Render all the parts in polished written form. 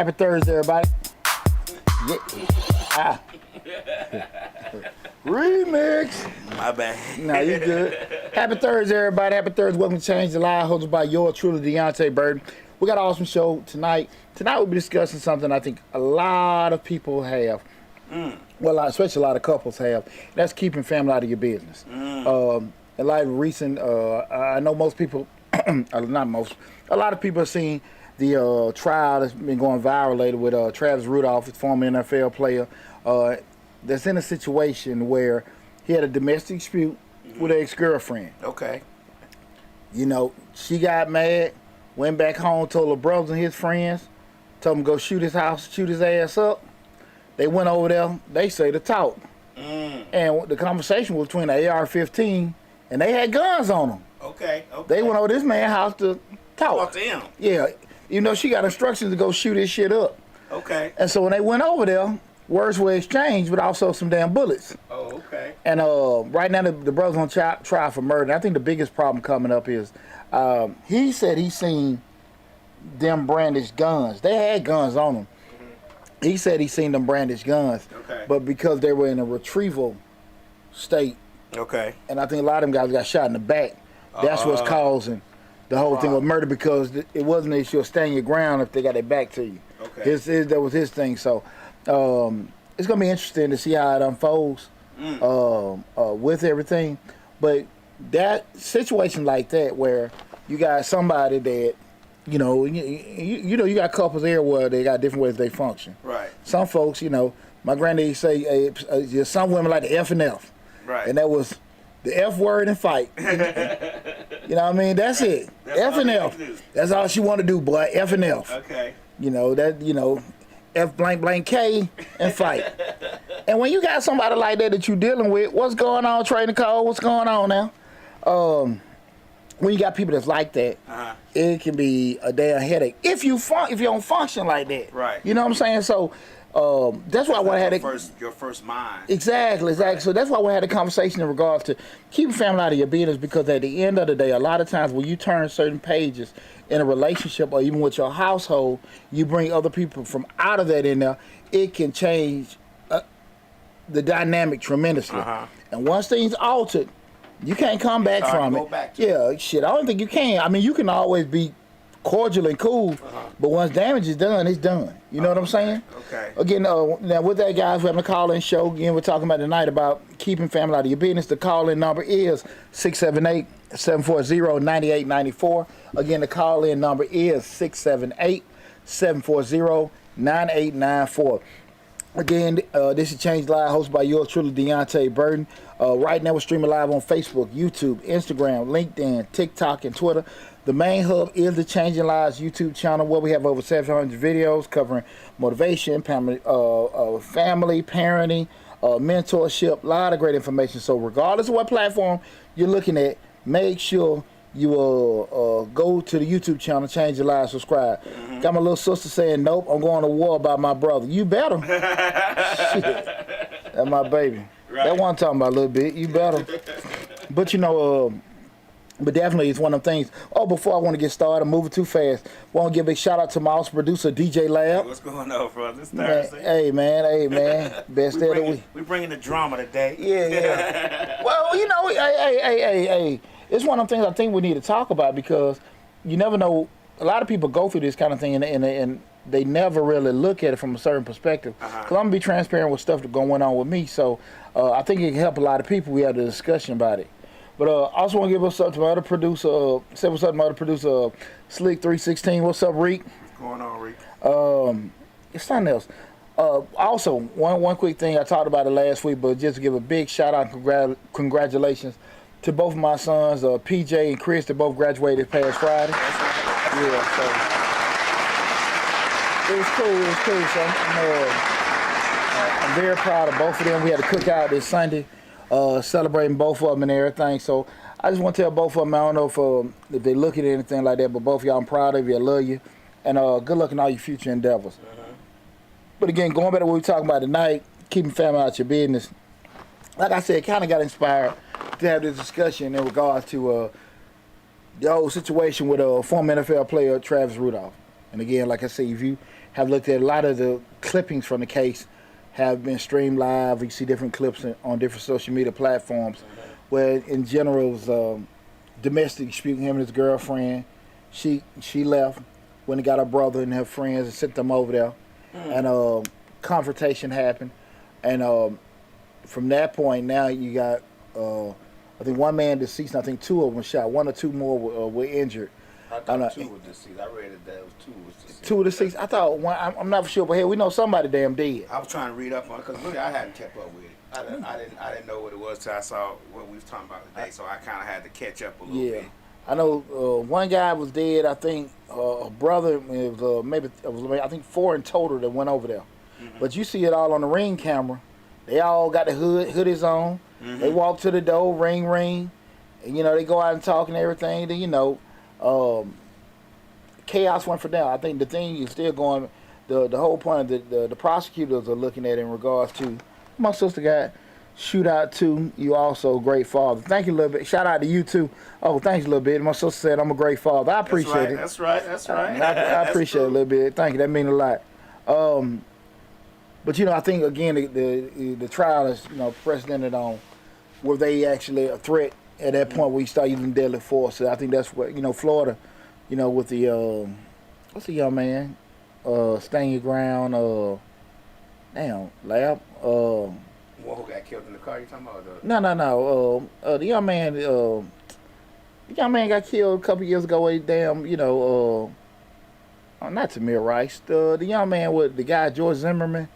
Happy Thursday, everybody. Yeah. Ah. Remix. My bad. No, you good. Happy Thursday, everybody. Happy Thursday. Welcome to Change the Live, hosted by yours truly, Deonte Burton. We got an awesome show tonight. Tonight we'll be discussing something I think a lot of people have. Well, especially a lot of couples have. That's keeping family out of your business. In light of recent, I know most people, not most, a lot of people have seen the trial that's been going viral lately with Travis Rudolph, the former NFL player, that's in a situation where he had a domestic dispute with an ex-girlfriend. Okay. You know, she got mad, went back home, told her brothers and his friends, told them to go shoot his house, shoot his ass up. They went over there, they say to talk. And the conversation was between the AR-15, and they had guns on them. Okay. They went over this man's house to talk. Talk to him. Yeah. You know, she got instructions to go shoot his shit up. Okay. And so when they went over there, words were exchanged, but also some damn bullets. Oh, okay. And right now the brother's on trial for murder. And I think the biggest problem coming up is he said he seen them brandish guns. They had guns on them. He said he seen them brandish guns. Okay. But because they were in a retrieval state, Okay. and I think a lot of them guys got shot in the back, that's what's causing the whole thing with murder, because it wasn't an issue of standing your ground if they got their back to you. Okay. That was his thing. So it's going to be interesting to see how it unfolds with everything. But that situation like that where you got somebody that, you know, you got couples everywhere, they got different ways they function. Right. Some folks, you know, my granddaddy say some women like the F and F. Right. And that was the F word and fight. You know what I mean? That's it. That's F and F. That's all she want to do, boy. F and F. Okay. You know, F blank blank K and fight. And when you got somebody like that you dealing with, what's going on, Trading Code? What's going on now? When you got people that's like that, it can be a damn headache. If you don't function like that. Right. You know what I'm saying? So that's why I want to have your first mind. Exactly. Right. So that's why we had a conversation in regards to keeping family out of your business, because at the end of the day, a lot of times when you turn certain pages in a relationship or even with your household, you bring other people from out of that in there, it can change the dynamic tremendously. And once things altered, you can't come back from it. Yeah, shit, I don't think you can. I mean, you can always be cordial and cool, but once damage is done, it's done. You know what I'm saying? Okay. Again, now with that, guys, we're having a call-in show. Again, we're talking about tonight about keeping family out of your business. The call-in number is 678-740-9894. Again, the call-in number is 678-740-9894. Again, this is Change Live, hosted by yours truly, Deonte Burton. Right now, we're streaming live on Facebook, YouTube, Instagram, LinkedIn, TikTok, and Twitter. The main hub is the Changing Lives YouTube channel, where we have over 700 videos covering motivation, family, parenting, mentorship, a lot of great information. So regardless of what platform you're looking at, make sure you go to the YouTube channel, Change Your Lives, subscribe. Got my little sister saying, nope, I'm going to war about my brother. You better. Shit. That's my baby. Right. That one talking about a little bit. You better. But you know, but definitely it's one of them things. Oh, before I want to get started, I'm moving too fast. Want to give a big shout out to my awesome producer, DJ Lab. What's going on, brother? It's Thursday. Hey, man. Best day of the week. We're bringing the drama today. Yeah. Well, you know, hey. It's one of them things I think we need to talk about, because you never know. A lot of people go through this kind of thing and they never really look at it from a certain perspective. Because I'm going to be transparent with stuff that's going on with me. So I think it can help a lot of people. We had a discussion about it. But I also want to give what's up to my other producer, say what's up to my other producer, Slick316. What's up, Reek? What's going on, Reek? It's something else. Also, one quick thing, I talked about it last week, but just to give a big shout out and congratulations to both of my sons, PJ and Chris. They both graduated past Friday. Yeah, so it was cool. So I'm very proud of both of them. We had a cookout this Sunday, celebrating both of them and everything. So I just want to tell both of them, I don't know if they look at anything like that, but both of y'all, I'm proud of you. I love you. And good luck in all your future endeavors. But again, going back to what we're talking about tonight, keeping family out your business. Like I said, kind of got inspired to have this discussion in regards to the whole situation with former NFL player Travis Rudolph. And again, like I said, if you have looked at a lot of the clippings from the case have been streamed live. You see different clips on different social media platforms where in general it was domestic dispute, him and his girlfriend. She left when he got her brother and her friends and sent them over there. And confrontation happened. And from that point, now you got, I think one man deceased, and I think two of them were shot. One or two more were injured. I thought two were deceased. I read it that it was two was deceased. Two were deceased. I thought one. I'm not for sure, but hey, we know somebody damn dead. I was trying to read up on it because really I hadn't kept up with it. I didn't know what it was till I saw what we was talking about today, so I kind of had to catch up a little bit. I know one guy was dead. I think a brother. It was I think 4 in total that went over there. But you see it all on the Ring camera. They all got the hoodies on. They walk to the door, ring, and they go out and talk and everything. Then chaos went for them. I think the thing is still going. The whole point of the prosecutors are looking at in regards to my sister got shootout too. You also a great father. Thank you a little bit. Shout out to you too. Oh, thanks a little bit. My sister said I'm a great father. I appreciate it. That's right. I appreciate it a little bit. Thank you. That means a lot. But I think again the trial is precedented on were they actually a threat at that point where you start using deadly force. So I think that's what Florida, with the what's the young man, stand your ground, lab. One who got killed in the car, you talking about? No. The young man got killed a couple years ago. Not Tamir Rice. The young man with the guy George Zimmerman.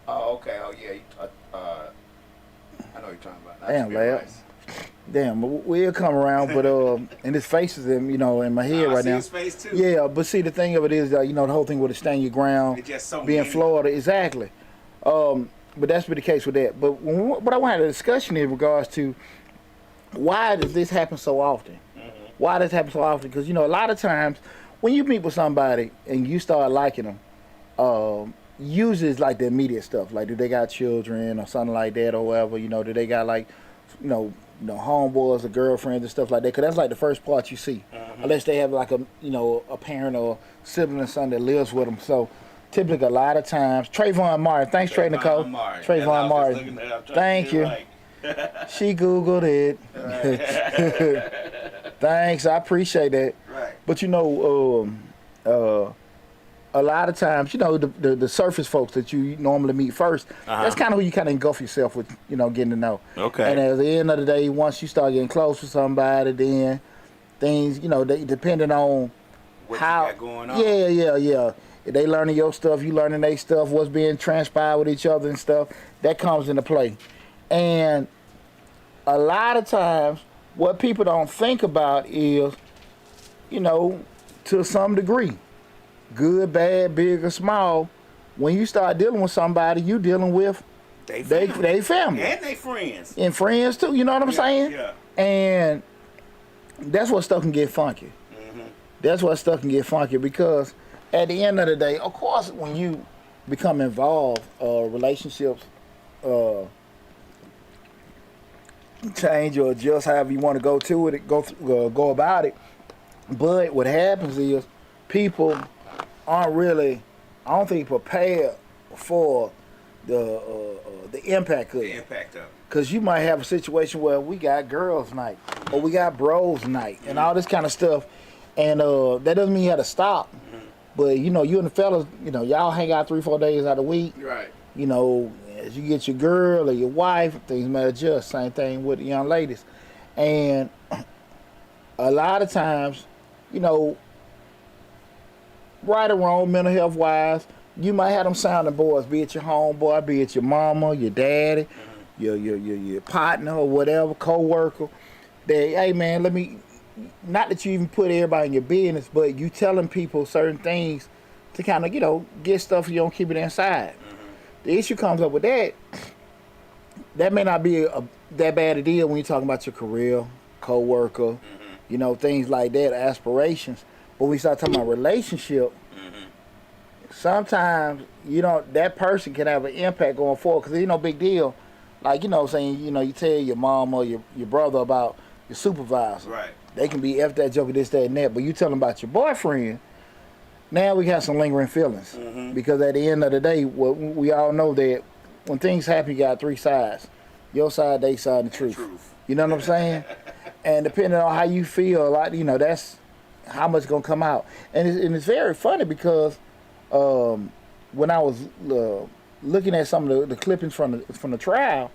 Oh, okay. Oh, yeah. I know you're talking about. Not Damn, Tamir lab. Rice. Damn, we'll come around, but and his face is in my head right I see now. his face too. Yeah, but see the thing of it is, the whole thing with the stand your ground, It's just so being many. Florida, exactly. But that's been the case with that. But what I want to have a discussion in regards to why does this happen so often? Why does it happen so often? Because a lot of times when you meet with somebody and you start liking them, usually it's like the immediate stuff, like do they got children or something like that or whatever. Do they got like homeboys or girlfriends and stuff like that? Because that's like the first part you see, unless they have like a parent or sibling or something that lives with them. So typically a lot of times, Trayvon Martin, thanks Trey Nicole. Trayvon Martin, thank you. Right. She Googled it. Thanks, I appreciate that. Right. But a lot of times, the surface folks that you normally meet first, that's kind of who you kind of engulf yourself with, getting to know. Okay. And at the end of the day, once you start getting close with somebody, then things, they depending on What how. you got going on. Yeah. If they learning your stuff, you learning their stuff, what's being transpired with each other and stuff, that comes into play. And a lot of times, what people don't think about is, to some degree, good, bad, big, or small, when you start dealing with somebody, you dealing with they family. And they friends. And friends too, you know what I'm saying? Yeah. And that's what stuff can get funky. That's what stuff can get funky because at the end of the day, of course, when you become involved, relationships change or adjust however you want to go to it, go about it. But what happens is people aren't really, I don't think, prepared for the impact of The it. impact of it. Because you might have a situation where we got girls' night or we got bros' night and all this kind of stuff. And that doesn't mean you have to stop. But, you and the fellas, y'all hang out 3-4 days out of the week. Right. As you get your girl or your wife, things may adjust. Same thing with the young ladies. And a lot of times, right or wrong, mental health wise, you might have them sounding boards, be it your homeboy, be it your mama, your daddy, your partner or whatever, co-worker. That, hey man, not that you even put everybody in your business, but you telling people certain things to kind of, get stuff you don't keep it inside. The issue comes up with that may not be that bad a deal when you're talking about your career, co-worker, things like that, aspirations. But when we start talking about relationship, sometimes, that person can have an impact going forward because there's no big deal. Like, saying, you tell your mom or your brother about your supervisor. Right. They can be F that joker, this, that, and that. But you tell them about your boyfriend, now we got some lingering feelings because at the end of the day, we all know that when things happen, you got three sides: your side, their side, and the truth. You know what I'm saying? And depending on how you feel, like that's how much gonna come out. And it's very funny because when I was looking at some of the clippings from the trial,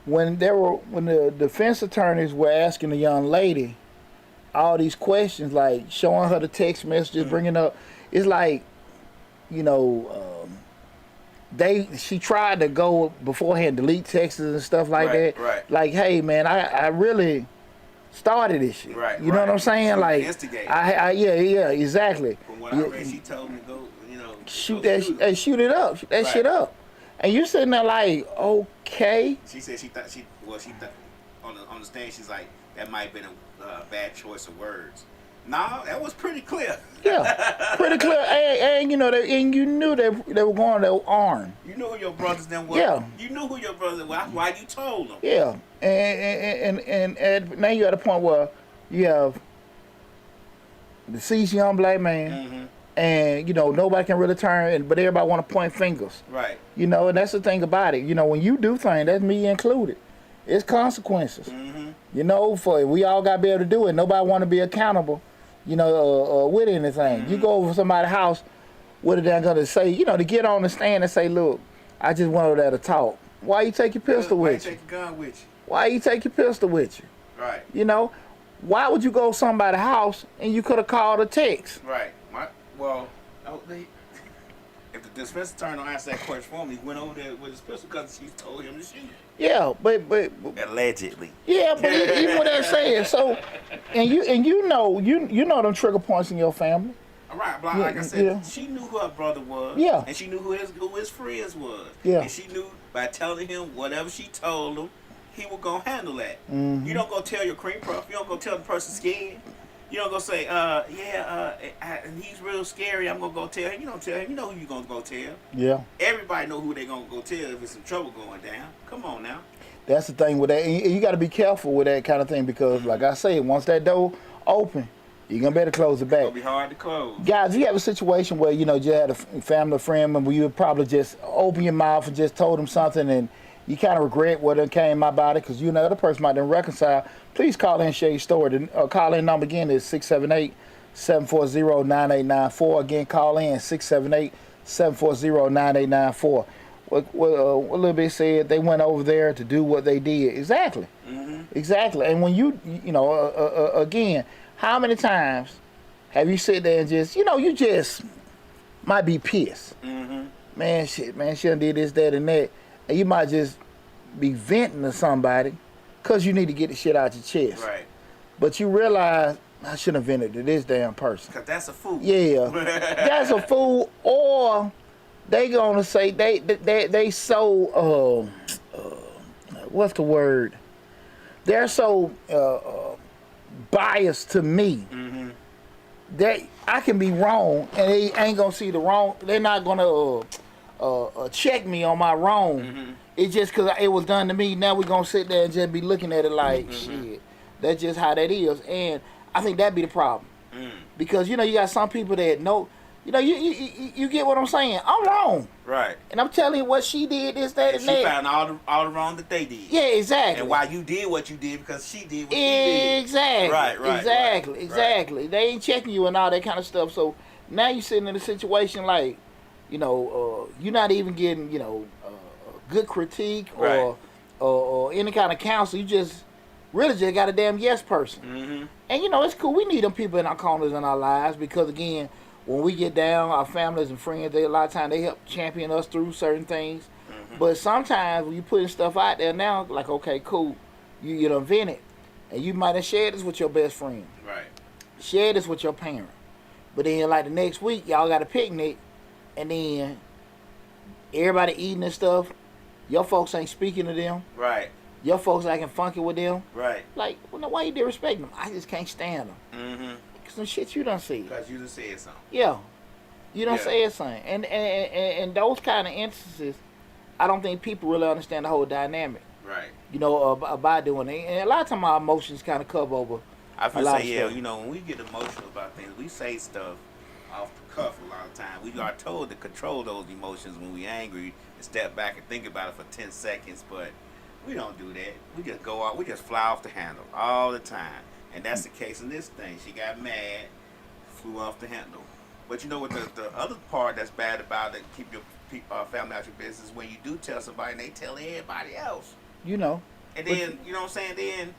when the defense attorneys were asking the young lady all these questions, like showing her the text messages, bringing up, it's like, she tried to go beforehand, delete texts and stuff like that. Right. Like, hey man, I really started this shit. Right. You know what I'm saying? So like, yeah, exactly. From what I read, she told me to go, shoot it up, shoot that shit up. And you sitting there like, okay. She said she thought on the stand, she's like, that might have been a bad choice of words. No, that was pretty clear. Yeah, pretty clear. And you knew they were going to arm. You knew who your brothers then were. Yeah. You knew who your brothers were. Why you told them. Yeah, and now you're at a point where you have the deceased young black man, and nobody can really turn, but everybody want to point fingers. Right. And that's the thing about it. When you do things, that's me included. It's consequences. For we all got to be able to do it. Nobody want to be accountable. With anything. You go over somebody's house, what are they going to say? To get on the stand and say, look, I just went over there to talk. Why you take your pistol with you? Why you take your gun with you? Why you take your pistol with you? Right. Why would you go to somebody's house and you could have called a text? Right. If the defense attorney don't answer that question for me, he went over there with his pistol because she told him to shoot. Yeah, but allegedly. Yeah, but even what they're saying. So, and you know them trigger points in your family. All right, but like I said, she knew who her brother was. Yeah. And she knew who his friends was. Yeah. And she knew by telling him whatever she told him, he was gonna handle that. You don't go tell your cream puff. You don't go tell the person scared. You don't go say, and he's real scary. I'm gonna go tell him. You don't tell him. You know who you gonna go tell. Yeah. Everybody know who they gonna go tell if there's some trouble going down. Come on now. That's the thing with that. And you got to be careful with that kind of thing because, like I said, once that door open, you're gonna better close it back. It's gonna be hard to close. Guys, if you have a situation where you had a family or friend member, you would probably just open your mouth and just told them something, and you kind of regret what came about it because the other person might then reconcile. Please call in and share your story. The call-in number again is 678-740-9894. Again, call in 678-740-9894. What Lil Bit said, they went over there to do what they did. Exactly. Exactly. And when again, how many times have you sit there and just, you just might be pissed. Man, she done did this, that, and that. And you might just be venting to somebody because you need to get the shit out your chest. Right. But you realize, I shouldn't have vented to this damn person. Because that's a fool. Yeah. That's a fool. Or they gonna say they so what's the word? They're so biased to me that I can be wrong and they ain't gonna see the wrong. They're not gonna check me on my wrong. It's just because it was done to me. Now we're gonna sit there and just be looking at it like shit. That's just how that is, and I think that'd be the problem because you got some people that know. You get what I'm saying? I'm wrong. Right. And I'm telling you what she did, this, that, and that. She found all the wrong that they did. Yeah, exactly. And why you did what you did because she did what she did. Exactly. Right. Exactly. They ain't checking you and all that kind of stuff. So now you're sitting in a situation like, you're not even getting, good critique or any kind of counsel. You just really just got a damn yes person. And it's cool. We need them people in our corners in our lives because again, when we get down, our families and friends, a lot of times they help champion us through certain things. But sometimes when you putting stuff out there now, like, okay, cool, you done vent it. And you might have shared this with your best friend. Right. Share this with your parent. But then like the next week, y'all got a picnic, and then everybody eating and stuff. Your folks ain't speaking to them. Right. Your folks acting funky with them. Right. Like, why you disrespecting them? I just can't stand them. Some shit you done see. Because you done said something. Yeah. You done said something. And those kind of instances, I don't think people really understand the whole dynamic. Right. About doing it. And a lot of times our emotions kind of cover over. I feel say, when we get emotional about things, we say stuff off the cuff a lot of times. We are told to control those emotions when we're angry and step back and think about it for 10 seconds, but we don't do that. We just go out, we just fly off the handle all the time. And that's the case in this thing. She got mad, flew off the handle. But you know what the other part that's bad about it, keep your family out your business, when you do tell somebody and they tell everybody else. You know. And then, you know what I'm saying, then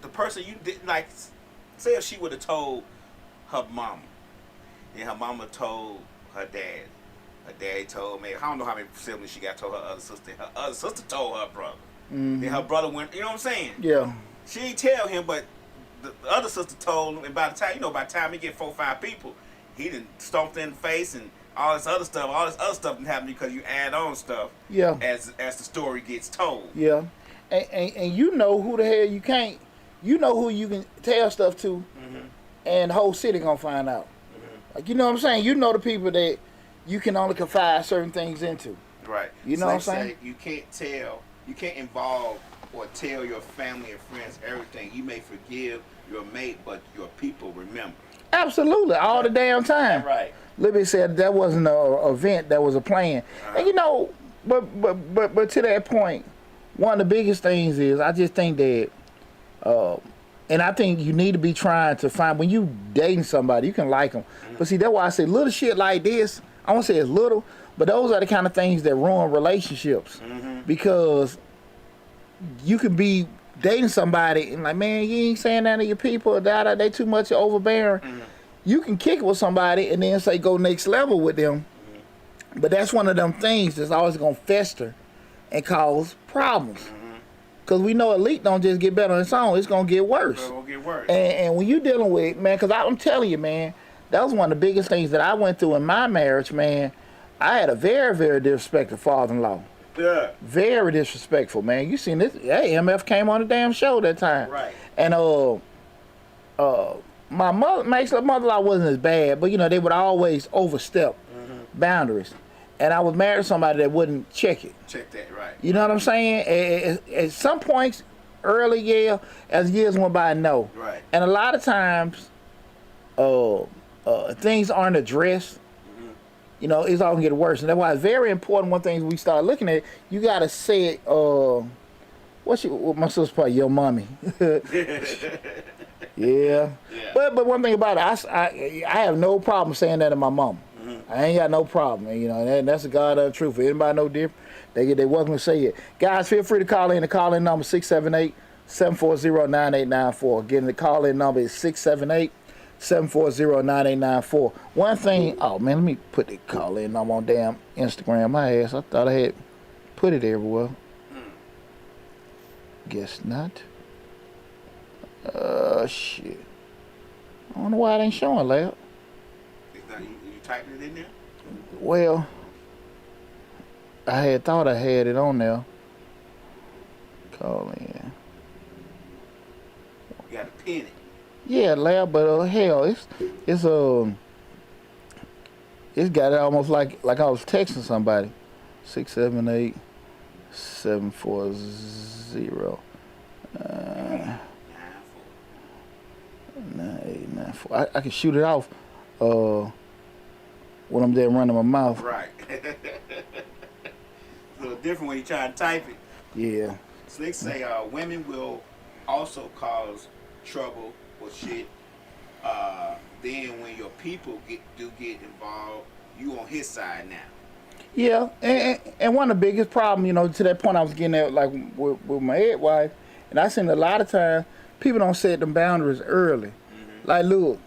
the person you didn't like, say if she would have told her mama, then her mama told her dad. Her dad told me, I don't know how many siblings she got, told her other sister. Her other sister told her brother. Mm-hmm. Then her brother went, you know what I'm saying? Yeah. She didn't tell him, but the other sister told him, and by the time he get 4 or 5 people, he done stomped in the face and all this other stuff didn't happen because you add on stuff. Yeah. As the story gets told. Yeah. And you know who the hell you can't, you know who you can tell stuff to, Mm-hmm. and the whole city gonna find out. Mm-hmm. Like, you know what I'm saying? You know the people that you can only confide certain things into. Right. You know what I'm saying? You can't involve or tell your family and friends everything. You may forgive your mate, but your people remember. Absolutely, all the damn time. Right. Libby said that wasn't an event, that was a plan. And you know, but to that point, one of the biggest things is I just think that, and I think you need to be trying to find, when you dating somebody, you can like them. Mm-hmm. But see, that's why I say little shit like this, I won't say it's little, but those are the kind of things that ruin relationships. Mm-hmm. Because you can be dating somebody and like, man, you ain't saying that to your people, they too much overbearing. Mm-hmm. You can kick it with somebody and then say go next level with them. Mm-hmm. But that's one of them things that's always going to fester and cause problems. Because we know elite don't just get better on its own, it's going to get worse. It's going to get worse. And when you're dealing with, man, because I'm telling you, man, that was one of the biggest things that I went through in my marriage, man. I had a very, very disrespectful father-in-law. Yeah. Very disrespectful, man. You seen this? Hey, MF came on the damn show that time. Right. And my mother-in-law wasn't as bad, but you know they would always overstep boundaries. And I was married to somebody that wouldn't check it. Check that, right. You know what I'm saying? At some points, early, yeah. As years went by, no. Right. And a lot of times, things aren't addressed. You know, it's all gonna get worse, and that's why it's very important. One thing we start looking at, you gotta say it. What my sister probably your mommy. Yeah. But one thing about it, I have no problem saying that to my mom. Mm-hmm. I ain't got no problem. You know, and that's the God truth. If anybody know different, they welcome to say it. Guys, feel free to call in. The call-in number 678-740-9894. Again, the call-in number is 678-740-9894. One thing, oh man, let me put the call-in number on damn Instagram. My ass, I thought I had put it everywhere. Guess not. Shit. I don't know why it ain't showing, lab. It's not, you typing it in there? Well, I had thought I had it on there. Call in. You gotta pin it. Yeah, lab, but hell, it's got it almost like I was texting somebody. 678-740. 9894. I can shoot it off when I'm there running my mouth. Right. It's a little different when you try to type it. Yeah. Slick say women will also cause trouble or shit. Then when your people get involved, you on his side now. Yeah, and one of the biggest problems, you know, to that point I was getting at, like with my head wife, and I seen a lot of times people don't set them boundaries early. Mm-hmm. Like, look,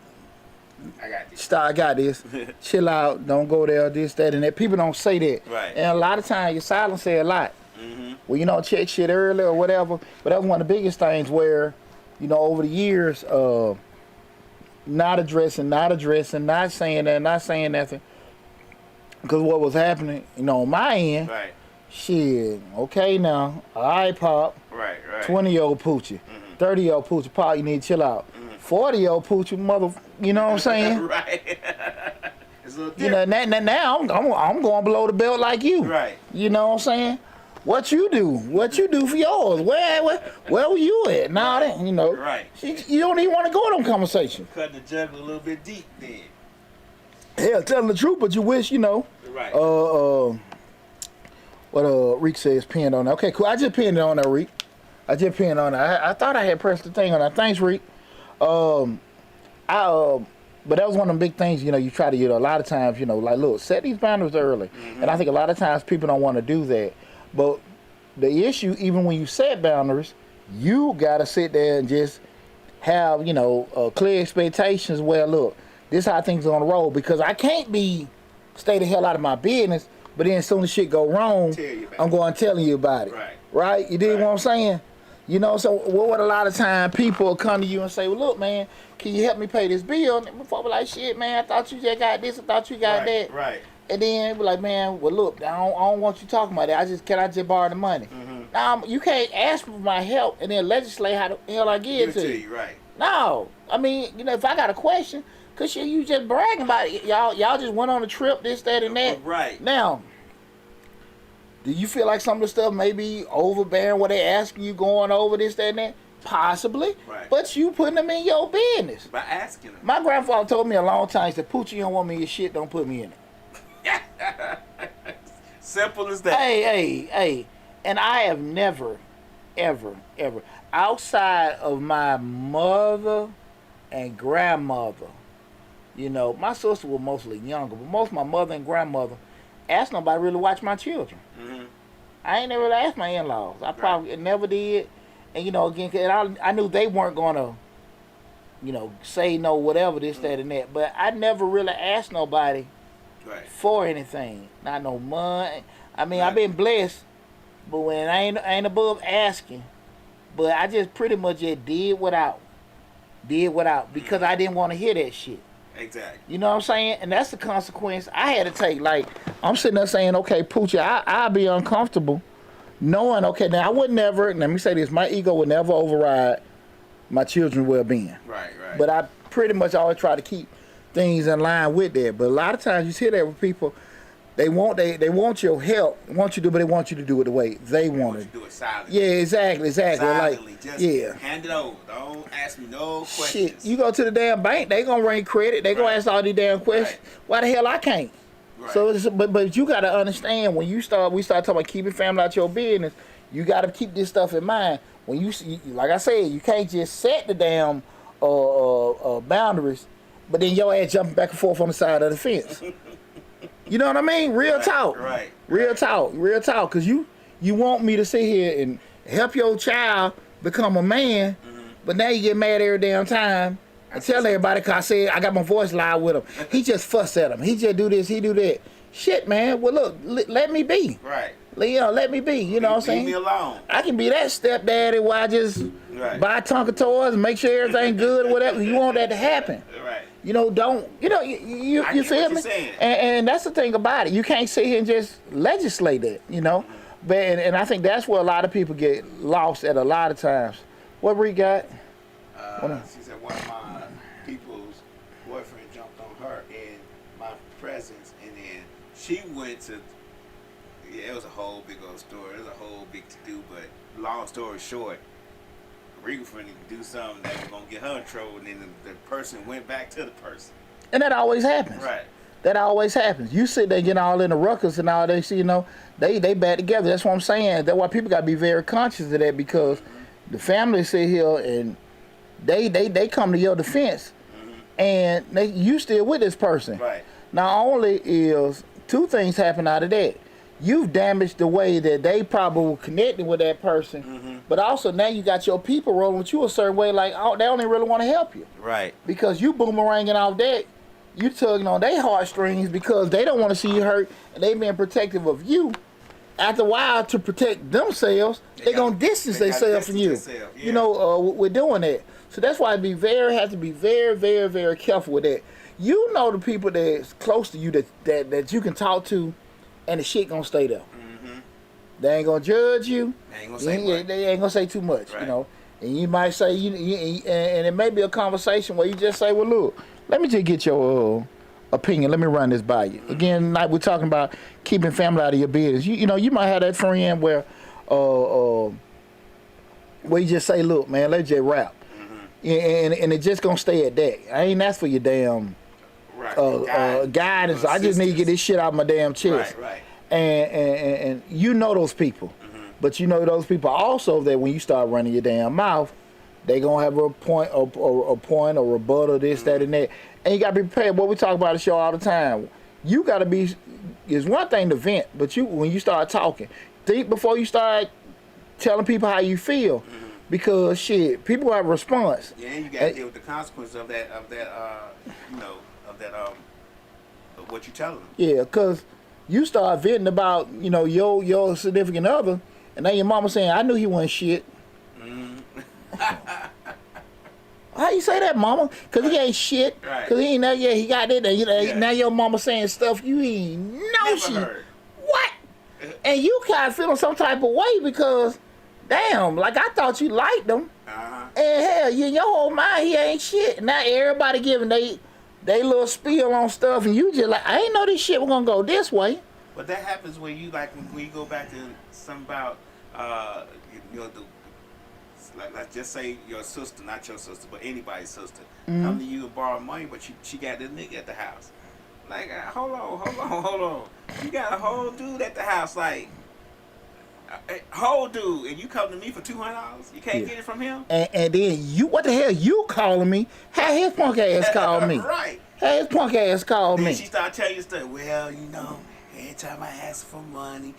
I got this. I got this. Chill out. Don't go there. This, that, and that. People don't say that. Right. And a lot of times your silence say a lot. Mm-hmm. Well, you don't check shit early or whatever. But that's one of the biggest things where, you know, over the years, not addressing, not saying that, not saying nothing. Because what was happening, you know, on my end, right. Shit, okay now, all right, Pop. Right. 20-year-old poochie, 30-year-old poochie, Pop, you need to chill out. 40-year-old poochie, mother, you know what I'm saying? Right. It's a little different. You know, now I'm going below the belt like you. Right. You know what I'm saying? What you do for yours? Where were you at? Now that, you know. Right. You don't even want to go in them conversations. Cutting the jugular a little bit deep then. hell, telling the truth, but you wish, Right. What Reek says pinned on that. Okay, cool. I just pinned it on there, Reek. I just pinned on that. I thought I had pressed the thing on that. Thanks, Reek. But that was one of the big things, you try to, a lot of times, like, look, set these boundaries early. And I think a lot of times people don't want to do that. But the issue, even when you set boundaries, you got to sit there and just have, clear expectations where, look, this is how things are on the road. Because I can't stay the hell out of my business, but then as soon as shit go wrong, I'm going telling you about it. Right? You dig what I'm saying? So what a lot of time people come to you and say, well, look, man, can you help me pay this bill? And before we're like, shit, man, I thought you just got this, I thought you got that. Right. And then we're like, man, well, look, I don't want you talking about that. Can I just borrow the money? Mm-hmm. Now, you can't ask for my help and then legislate how the hell I give it to you. Right. No. I mean, if I got a question, because you just bragging about it. Y'all just went on a trip, this, that, and that. Right. Now, do you feel like some of the stuff may be overbearing where they asking you going over this, that, and that? Possibly. Right. But you putting them in your business. By asking them. My grandfather told me a long time, he said, Poochie, you don't want me in your shit, don't put me in it. Simple as that. Hey. And I have never, ever, outside of my mother and grandmother, my sister was mostly younger, but most of my mother and grandmother asked nobody to really watch my children. Mm-hmm. I ain't never really asked my in-laws. I probably never did. And, again, 'cause I knew they weren't going to, say no, whatever, this, that, and that. But I never really asked nobody for anything. Not no money. I mean, I've been blessed, but when I ain't above asking. But I just pretty much just did without. Because I didn't want to hear that shit. Exactly. You know what I'm saying? And that's the consequence I had to take. Like, I'm sitting there saying, okay, Poochie, I'll be uncomfortable knowing, okay, now I would never, let me say this, my ego would never override my children's well-being. Right. But I pretty much always try to keep things in line with that. But a lot of times you hear that with people, they want your help, but they want you to do it the way they want it. You do it silently. Yeah, exactly. Silently. Like, just hand it over. Don't ask me no questions. Shit, you go to the damn bank, they gonna ring credit, they gonna ask all these damn questions. Why the hell I can't? Right. So, but you gotta understand when we start talking about keeping family out your business, you gotta keep this stuff in mind. When you like I said, you can't just set the damn boundaries, but then your ass jumping back and forth on the side of the fence. You know what I mean? Real talk. Right. Real talk. Because you want me to sit here and help your child become a man, but now you get mad every damn time and tell everybody, because I said I got my voice loud with him. He just fuss at him. He just do this, he do that. Shit, man. Well, look, let me be. Right. Let me be. You know what I'm saying? Leave me alone. I can be that stepdaddy where I just buy Tonka toys and make sure everything good or whatever. You want that to happen. Right. You feel me? Saying. And that's the thing about it. You can't sit here and just legislate that, But and I think that's where a lot of people get lost at a lot of times. What we got? She said one of my people's boyfriend jumped on her in my presence, and then she went to. Yeah, it was a whole big old story. It was a whole big to do, but long story short, Regal finna do something that was gonna get her in trouble, and then the person went back to the person. And that always happens. Right. That always happens. You sit there getting all in the ruckus and all they see, they back together. That's what I'm saying. That's why people gotta be very conscious of that, because the family sit here and they come to your defense, and you still with this person. Right. Not only is two things happen out of that. You've damaged the way that they probably were connecting with that person, but also now you got your people rolling with you a certain way, like, oh, they don't even really want to help you. Right. Because you boomeranging off that, you tugging on their heartstrings because they don't want to see you hurt, and they being protective of you. After a while, to protect themselves, they're going to distance themselves from you. Yeah. We're doing that. So that's why have to be very, very, very careful with that. You know the people that's close to you that you can talk to, and the shit gonna stay there. They ain't gonna judge you. They ain't gonna say much. They ain't gonna say too much, right. And you might say, and it may be a conversation where you just say, well, look, let me just get your opinion. Let me run this by you. Again, like we're talking about keeping family out of your business. You might have that friend where you just say, look, man, let's just rap. And it just gonna stay at that. I ain't asked for your damn guidance. I just need to get this shit out of my damn chest. Right. And you know those people, but you know those people also that when you start running your damn mouth, they gonna have a point or rebuttal, this, that, and that, and you gotta be prepared. What we talk about the show all the time. You gotta be. It's one thing to vent, but when you start talking, think before you start telling people how you feel, because shit, people have a response. Yeah, and you gotta deal with the consequences of that, what you telling them. Yeah, cause you start venting about your significant other, and then your mama saying, "I knew he wasn't shit." How you say that, mama? Cause he ain't shit. Right. Cause he ain't that. Yeah, he got it. And now your mama saying stuff you ain't know she. Heard. What? And you kind of feeling some type of way because, damn, like I thought you liked him. And hell, you in your whole mind he ain't shit. Now everybody giving they little spiel on stuff, and you just like, I ain't know this shit was gonna go this way. But that happens when you when you go back to something about let's just say your sister, not your sister, but anybody's sister, come to you and borrow money, but she got this nigga at the house. Like, hold on. You got a whole dude at the house, like, whole dude, and you come to me for $200? You can't get it from him? And then you, what the hell you calling me? How his punk ass called me? Right. How his punk ass called me? She started telling you stuff. Well, every time I ask for money,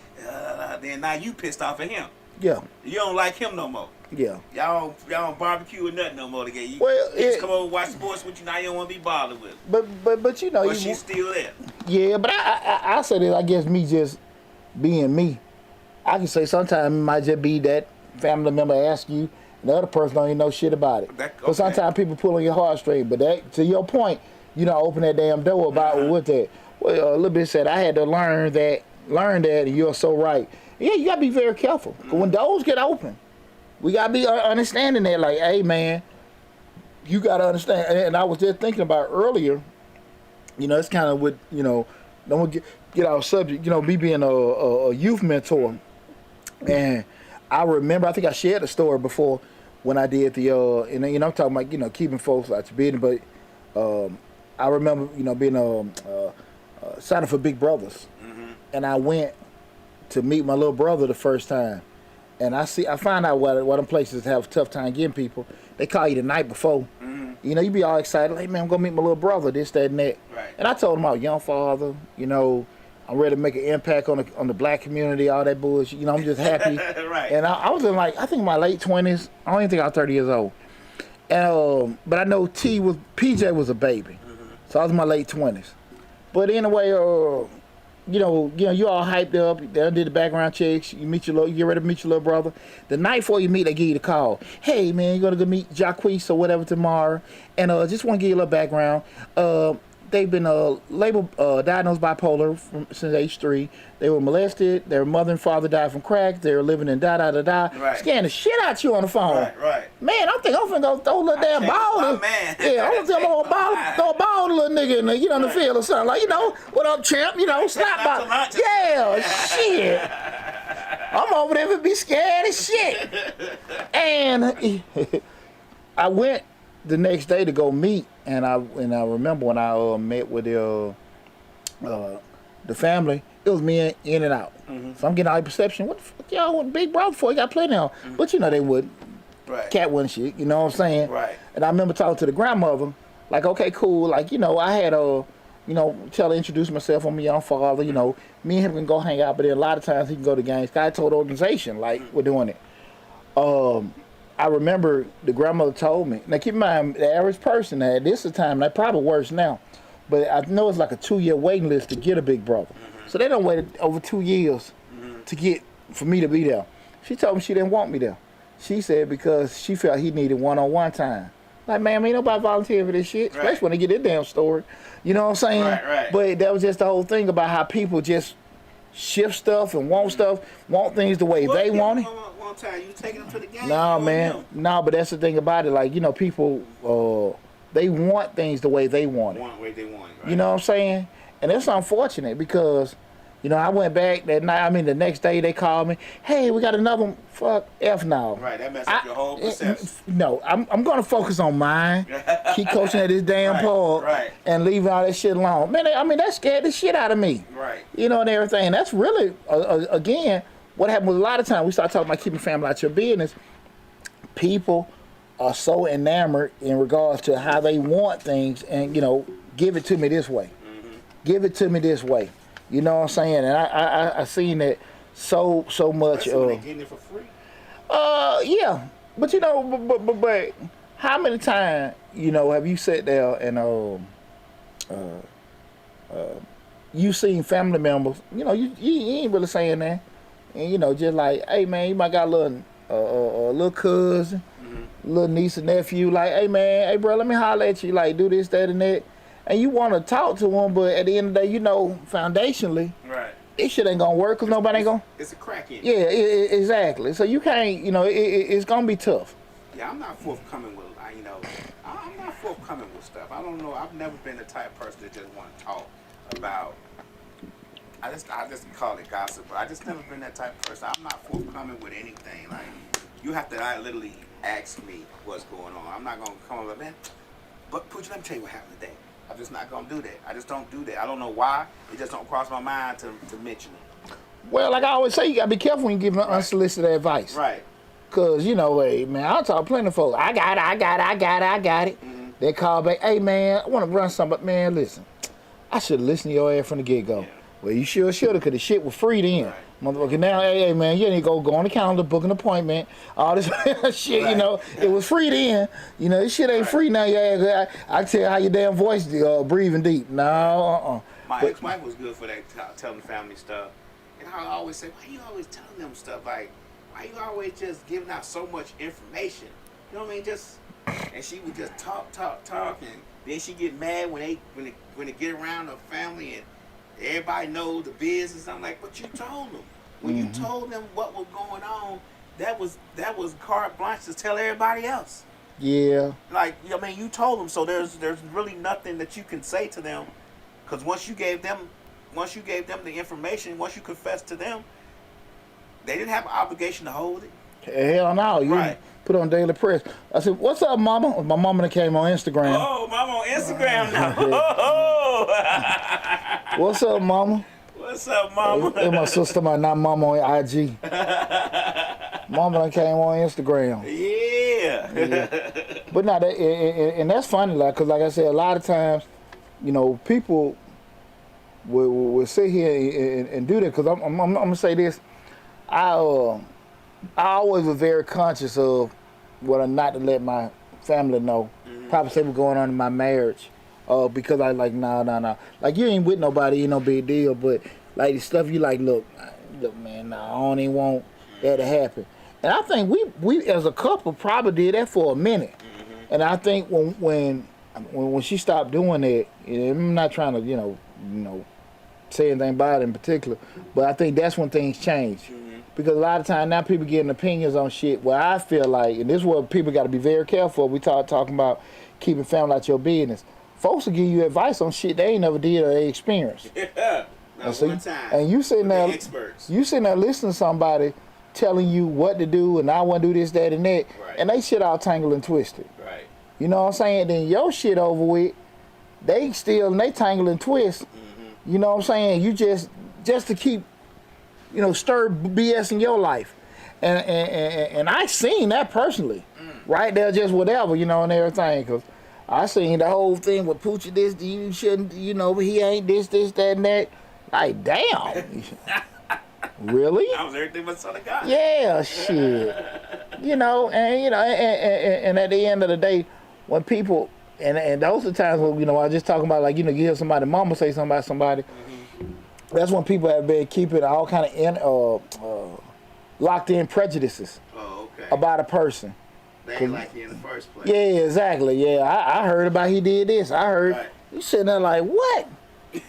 then now you pissed off at him. Yeah. You don't like him no more. Yeah. Y'all don't barbecue or nothing no more together. You Well, come over and watch sports with you, now you don't want to be bothered with. But you know, But she's still there. Yeah, but I say that, I guess me just being me. I can say sometimes it might just be that family member ask you, and the other person don't even know shit about it. But sometimes people pull on your heartstring. But that, to your point, open that damn door about what that. Well, a little bit said I had to learn that, and you're so right. Yeah, you gotta be very careful. 'Cause when doors get open, we gotta be understanding that. Like, hey man, you gotta understand. And I was just thinking about earlier. It's kind of what don't get our subject. Me being a youth mentor, and I remember, I think I shared a story before when I did the and I'm talking about keeping folks out your business, but I remember being signing for Big Brothers, and I went to meet my little brother the first time, and I find out what them places have a tough time getting people. They call you the night before. You be all excited, like, man, I'm gonna meet my little brother, this, that, and that. Right. And I told him I was a young father, I'm ready to make an impact on the black community, all that bullshit. I'm just happy. Right. And I was in I think my late 20s. I don't even think I was 30 years old. And but I know PJ was a baby, so I was in my late 20s. But anyway, you all hyped up. They did the background checks. You get ready to meet your little brother. The night before you meet, they give you the call. Hey man, you're gonna go meet Jacquees or whatever tomorrow, and just want to give you a little background. They've been diagnosed bipolar since age 3. They were molested. Their mother and father died from crack. They were living in da-da-da-da. Right. Scaring the shit out you on the phone. Right. Man, I'm finna go throw a little damn ball. Man. Yeah, I'm gonna throw a ball to a little nigga in the field or something. Like, what up, champ? Slap ball. Yeah, shit. I'm over there to be scared as shit. And I went the next day to go meet, and I remember when I met with the family, it was me in and out. So I'm getting all the perception. What the fuck y'all want Big Brother for? You got plenty of them. But they wouldn't. Right. Cat wouldn't shit. You know what I'm saying? Right. And I remember talking to the grandmother, like, okay, cool. Like, I had tell her, introduce myself. I'm a young father. Me and him can go hang out, but then a lot of times he can go to games. I told the organization, like, we're doing it. I remember the grandmother told me. Now keep in mind, the average person at this time, they're probably worse now, but I know it's like a 2-year waiting list to get a big brother. So they don't wait over 2 years for me to be there. She told me she didn't want me there. She said because she felt he needed one-on-one time. Like, man, ain't nobody volunteering for this shit, especially when they get their damn story. You know what I'm saying? Right. But that was just the whole thing about how people just shift stuff and want things the way they want it. One time you taking them to the game. No, man. No, but that's the thing about it. Like, people, they want things the way they want it. Right. You know what I'm saying? And it's unfortunate because You know, I went back that night. I mean, the next day they called me. Hey, we got another one. Fuck F now. Right, that messes up your whole perception. No, I'm gonna focus on mine. Keep coaching at this damn pole. Right. And leave all that shit alone. Man, I mean that scared the shit out of me. Right. You know, and everything. And that's really again what happened a lot of times. We start talking about keeping family out your business. People are so enamored in regards to how they want things, and give it to me this way. Give it to me this way. You know what I'm saying? And I seen that so much. That's when they getting it for free. Yeah, but but how many times have you sat there and you seen family members? You ain't really saying that, and just like, hey man, you might got a little cousin, little niece and nephew. Like, hey man, hey bro, let me holler at you. Like, do this, that, and that. And you want to talk to them, but at the end of the day, foundationally, right, this shit ain't gonna work because nobody ain't gonna. It's a crack in. Yeah, exactly. So you can't, it's gonna be tough. Yeah, I'm not forthcoming with, I'm not forthcoming with stuff. I don't know. I've never been the type of person that just want to talk about. I just call it gossip, but I just never been that type of person. I'm not forthcoming with anything. Like, you have to literally ask me what's going on. I'm not gonna come up like, man, but Pooch, let me tell you what happened today. I'm just not gonna do that. I just don't do that. I don't know why. It just don't cross my mind to mention it. Well, like I always say, you gotta be careful when you give unsolicited advice. Right. Cause hey man, I'll talk plenty of folks. I got it. Mm-hmm. They call back, hey man, I wanna run something, but man, listen, I should have listened to your ass from the get go. Yeah. Well, you sure should have, cause the shit was free then. Right. Motherfucker, now, hey man, you need to go on the calendar, book an appointment, all this shit, right. It was free then. This shit ain't free now. Yeah, I tell you how your damn voice breathing deep. No, My ex-wife was good for that, telling family stuff. And I always say, why you always telling them stuff? Like, why you always just giving out so much information? You know what I mean? And she would just talk, and then she get mad when they get around her family and everybody knows the business. I'm like, but you told them. When you told them what was going on, that was carte blanche to tell everybody else. Yeah. Like, you told them, so there's really nothing that you can say to them, because once you gave them the information, once you confessed to them, they didn't have an obligation to hold it. Hell no. You right. Put on Daily Press. I said, what's up, mama? My mama that came on Instagram. Oh, mama on Instagram now. What's up, mama? What's up, mama? And my sister, not mama on IG. Mama done came on Instagram. Yeah. But no, and that's funny, like, cause like I said, a lot of times, people will sit here and do that. Cause I'm gonna say this, I always was very conscious of whether or not to let my family know. Probably say what's going on in my marriage. Because I like, nah. Like, you ain't with nobody, ain't no big deal. But like the stuff you like, look, man, I don't even want that to happen. And I think we as a couple probably did that for a minute. And I think when she stopped doing that, I'm not trying to say anything about it in particular, but I think that's when things changed. Because a lot of times now people getting opinions on shit where I feel like, and this is what people got to be very careful. We talking about keeping family out your business. Folks will give you advice on shit they ain't never did or they experienced. Yeah, not one time. And you sitting there, experts. You sitting there listening to somebody telling you what to do and I want to do this, that, and that, right. And they shit all tangled and twisted. Right. You know what I'm saying? Then your shit over with, they tangle and twist. You know what I'm saying? You just to keep, stir BS in your life. And I seen that personally. Right there, just whatever, and everything. Because I seen the whole thing with Poochie this, you shouldn't, he ain't this, that, and that. Like, damn. Really? I was everything but son of God. Yeah, shit. And at the end of the day, when people, and those are times when, I was just talking about, like, you hear somebody, mama say something about somebody. That's when people have been keeping all kind of locked in prejudices about a person. They ain't like you in the first place. Yeah, exactly. Yeah, I heard about he did this. I heard you sitting there like, what?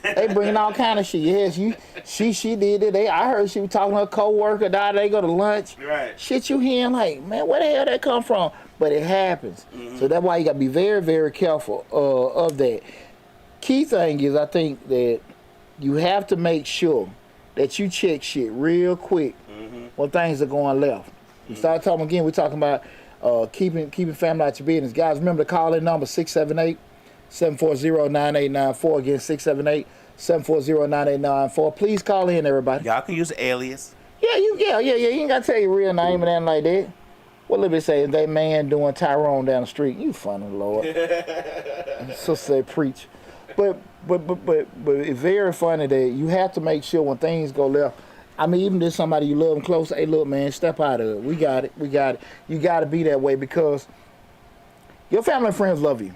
They bringing all kind of shit. Yes, she did it. I heard she was talking to her co-worker. They go to lunch. Right. Shit, you hearing like, man, where the hell that come from? But it happens. So that's why you got to be very, very careful of that. Key thing is, I think that you have to make sure that you check shit real quick when things are going left. We start talking again. We're talking about keeping family out your business. Guys, remember to call in number 678-740-9894. Again, 678-740-9894. Please call in, everybody. Y'all can use an alias. Yeah. You ain't got to tell your real name and anything like that. What Libby say? That man doing Tyrone down the street. You funny, Lord. So say preach. But it's very funny that you have to make sure when things go left. I mean, even if somebody you love them close, hey, look, man, step out of it. We got it. You got to be that way because your family and friends love you.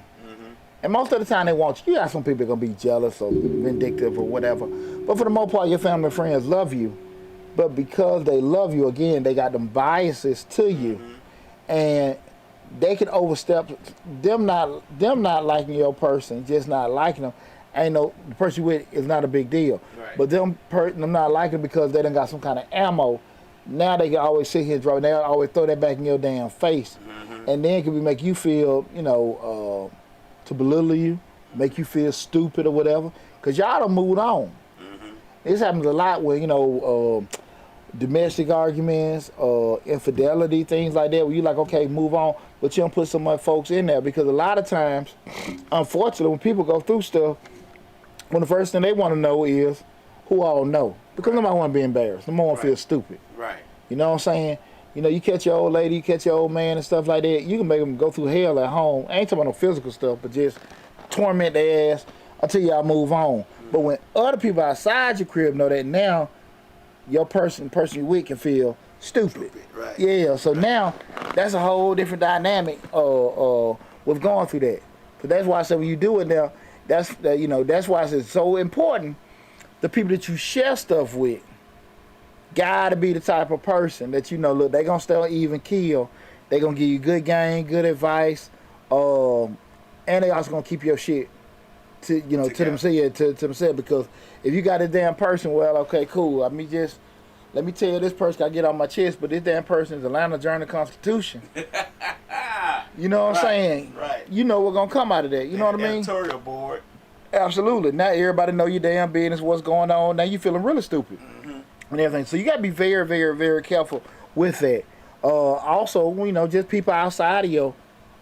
And most of the time they want you. You got some people that are going to be jealous or vindictive or whatever. But for the most part, your family and friends love you. But because they love you, again, they got them biases to you. And they can overstep them not liking your person, just not liking them. The person you with is not a big deal. Right. But them not liking because they done got some kind of ammo. Now they can always sit here and draw. They always throw that back in your damn face, and then it can make you feel, to belittle you, make you feel stupid or whatever. Cause y'all done moved on. This happens a lot with domestic arguments, infidelity, things like that, where you like, okay, move on, but you don't put so much folks in there because a lot of times, unfortunately, when people go through stuff, the first thing they want to know is who all know, because nobody want to be embarrassed. Nobody want to feel stupid. Right. You know what I'm saying? You catch your old lady, you catch your old man and stuff like that, you can make them go through hell at home. I ain't talking about no physical stuff, but just torment their ass until y'all move on. But when other people outside your crib know that now, your person you with can feel stupid. Right. Yeah, so now that's a whole different dynamic with going through that. So that's why I said when you do it now, that's why it's so important. The people that you share stuff with gotta be the type of person that look, they gonna stay even keel. They gonna give you good game, good advice, and they also gonna keep your shit to themselves, because if you got a damn person, well, okay, cool. Let me tell you, this person got to get on my chest, but this damn person is Atlanta Journal-Constitution. You know what I'm saying? Right. You know what's gonna come out of that. You know what I mean? Editorial board. Absolutely. Now everybody know your damn business, what's going on. Now you feeling really stupid and everything. So you got to be very, very, very careful with that. Also, just people outside of your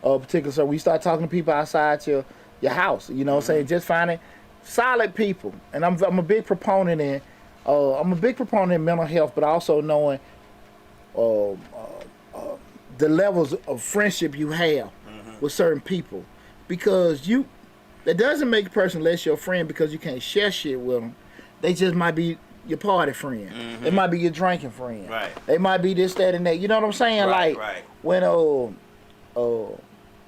particular. So when you start talking to people outside your house, you know what I'm saying? Just finding solid people. And I'm a big proponent in mental health, but also knowing the levels of friendship you have with certain people, because that doesn't make a person less your friend because you can't share shit with them. They just might be your party friend. They might be your drinking friend. Right. They might be this, that, and that. You know what I'm saying? Right, like when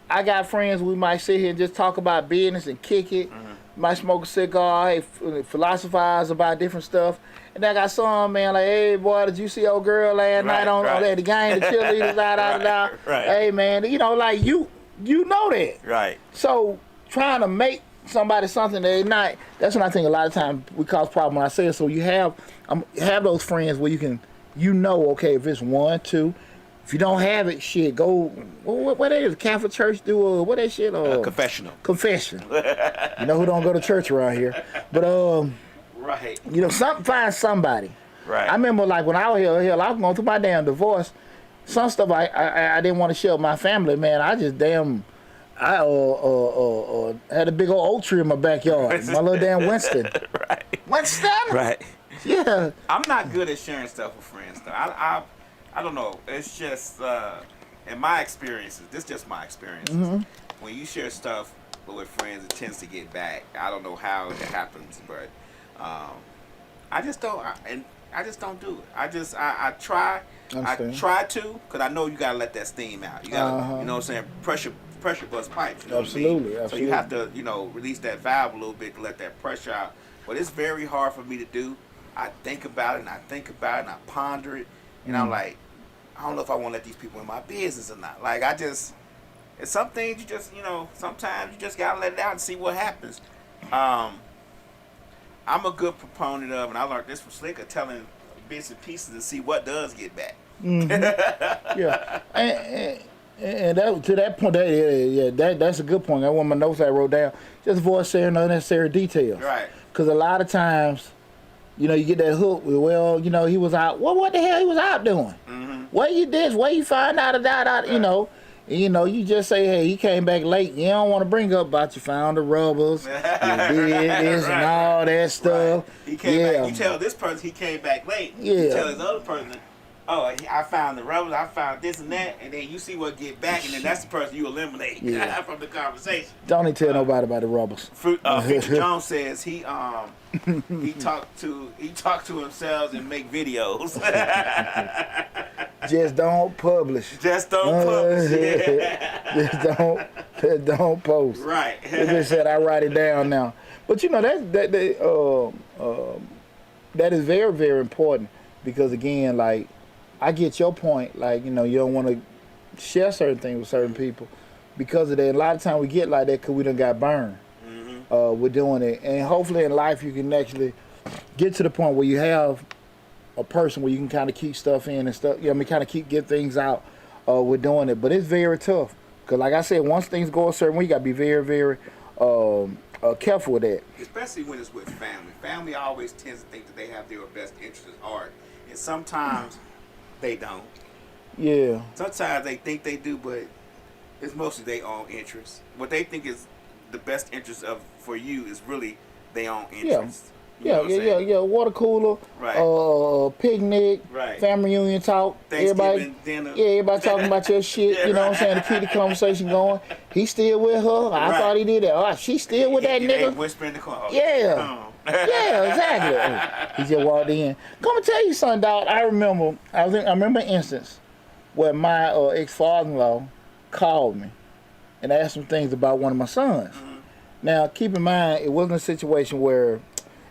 I got friends, we might sit here and just talk about business and kick it. Might smoke a cigar, philosophize about different stuff. And then I got some, man, like, hey, boy, did you see old girl last night on the game, the cheerleaders, da. Right. Hey, man, like, you know that. Right. So trying to make somebody something they not, that's when I think a lot of times we cause problem when I say it. So you have those friends where you can, okay, if it's 1, 2, if you don't have it, shit, go, what that is, Catholic church do, what that shit? Confessional. Confession. You know who don't go to church around here. But, right. Find somebody. Right. I remember, like, when I was here, I was going through my damn divorce. Some stuff I didn't want to share with my family, man. I just had a big old oak tree in my backyard. My little damn Winston. Right. Winston? Right. Yeah. I'm not good at sharing stuff with friends, though. I don't know. It's just, in my experiences, this is just my experiences. When you share stuff with friends, it tends to get back. I don't know how it happens, but I just don't do it. I try. Understand. I try to, because I know you got to let that steam out. You got to, you know what I'm saying, pressure bust pipes. You know Absolutely, what I mean? So you have to, release that valve a little bit to let that pressure out. But it's very hard for me to do. I think about it, and I ponder it, and I'm like, I don't know if I want to let these people in my business or not. Like, it's some things you just, sometimes you just got to let it out and see what happens. I'm a good proponent of, and I learned this from Slicker, telling bits and pieces to see what does get back. Yeah. And that, to that point, that's a good point. That's one of my notes I wrote down. Just avoid sharing unnecessary details. Right. Because a lot of times, You know, you get that hook. Well, you know, he was out. Well, what the hell he was out doing? Mm-hmm. Where you this? Where you find out about? You know. You know, you just say, hey, he came back late. You don't want to bring up about you found the rubbers, you did this and all that stuff. Right. He came back. You tell this person he came back late. Yeah. You tell this other person, oh, I found the rubbers, I found this and that, and then you see what get back, and then that's the person you eliminate from the conversation. Don't even tell nobody about the rubbers. Future Jones says he talked to himself and make videos. Just don't publish. Just don't publish. Just don't post. Right. They just said I write it down now. But you know that is very, very important because again, like I get your point. Like you know you don't want to share certain things with certain people because of that. A lot of times we get like that because we done got burned. We're doing it, and hopefully in life you can actually get to the point where you have a person where you can kind of keep stuff in and stuff. You know, I mean, kind of get things out. We're doing it, but it's very tough because, like I said, once things go a certain way, you got to be very, very careful with that. Especially when it's with family. Family always tends to think that they have their best interests at heart, and sometimes they don't. Yeah. Sometimes they think they do, but it's mostly their own interests. What they think is the best interest for you is really their own interests. Yeah, water cooler, right. Picnic, right. Family reunion talk. Thanksgiving dinner. Yeah, everybody talking about your shit. You know what I'm saying? To keep the conversation going. He still with her. I thought he did that. Oh, she still with that nigga. Whispering the car. Yeah. Yeah, exactly. He just walked in. Come tell you something, dog. I remember an instance where my ex-father-in-law called me and asked some things about one of my sons. Mm-hmm. Now, keep in mind, it wasn't a situation where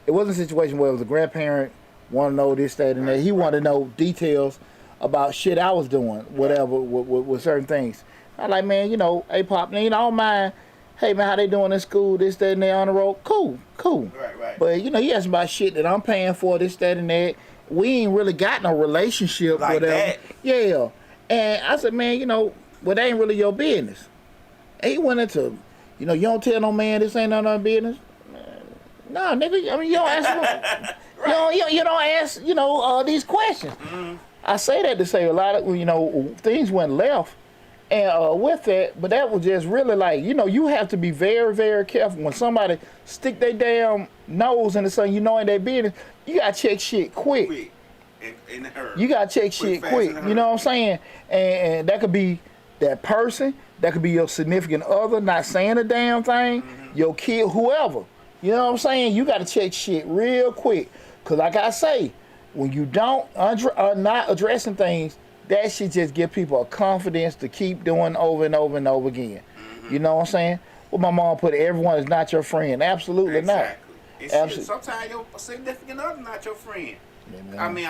it was a grandparent want to know this, that, and that. He wanted to know details about shit I was doing, whatever, with certain things. I like, man, you know, hey, Pop, you know, I don't mind. Hey, man, how they doing in school, this, that, and that on the road? Cool. Right. But, you know, he asked about shit that I'm paying for, this, that, and that. We ain't really got no relationship, like whatever. That. Yeah. And I said, man, you know, well, that ain't really your business. And he went into, you know, you don't tell no man this ain't none of our business. No, nigga. I mean, you don't ask. Right. You don't ask. You know these questions. Mm-hmm. I say that to say a lot of things went left, and with that, but that was just really like you have to be very, very careful when somebody stick their damn nose into something you know in their business. You gotta check shit quick. You gotta check shit quick. You know what I'm saying? And that could be that person. That could be your significant other not saying a damn thing. Mm-hmm. Your kid, whoever. You know what I'm saying? You got to check shit real quick. Because like I say, when you don't, not addressing things, that shit just give people a confidence to keep doing over and over and over again. Mm-hmm. You know what I'm saying? Well, my mom put everyone is not your friend. Absolutely not. Absolutely. Sometimes your significant other not your friend. Yeah, I mean,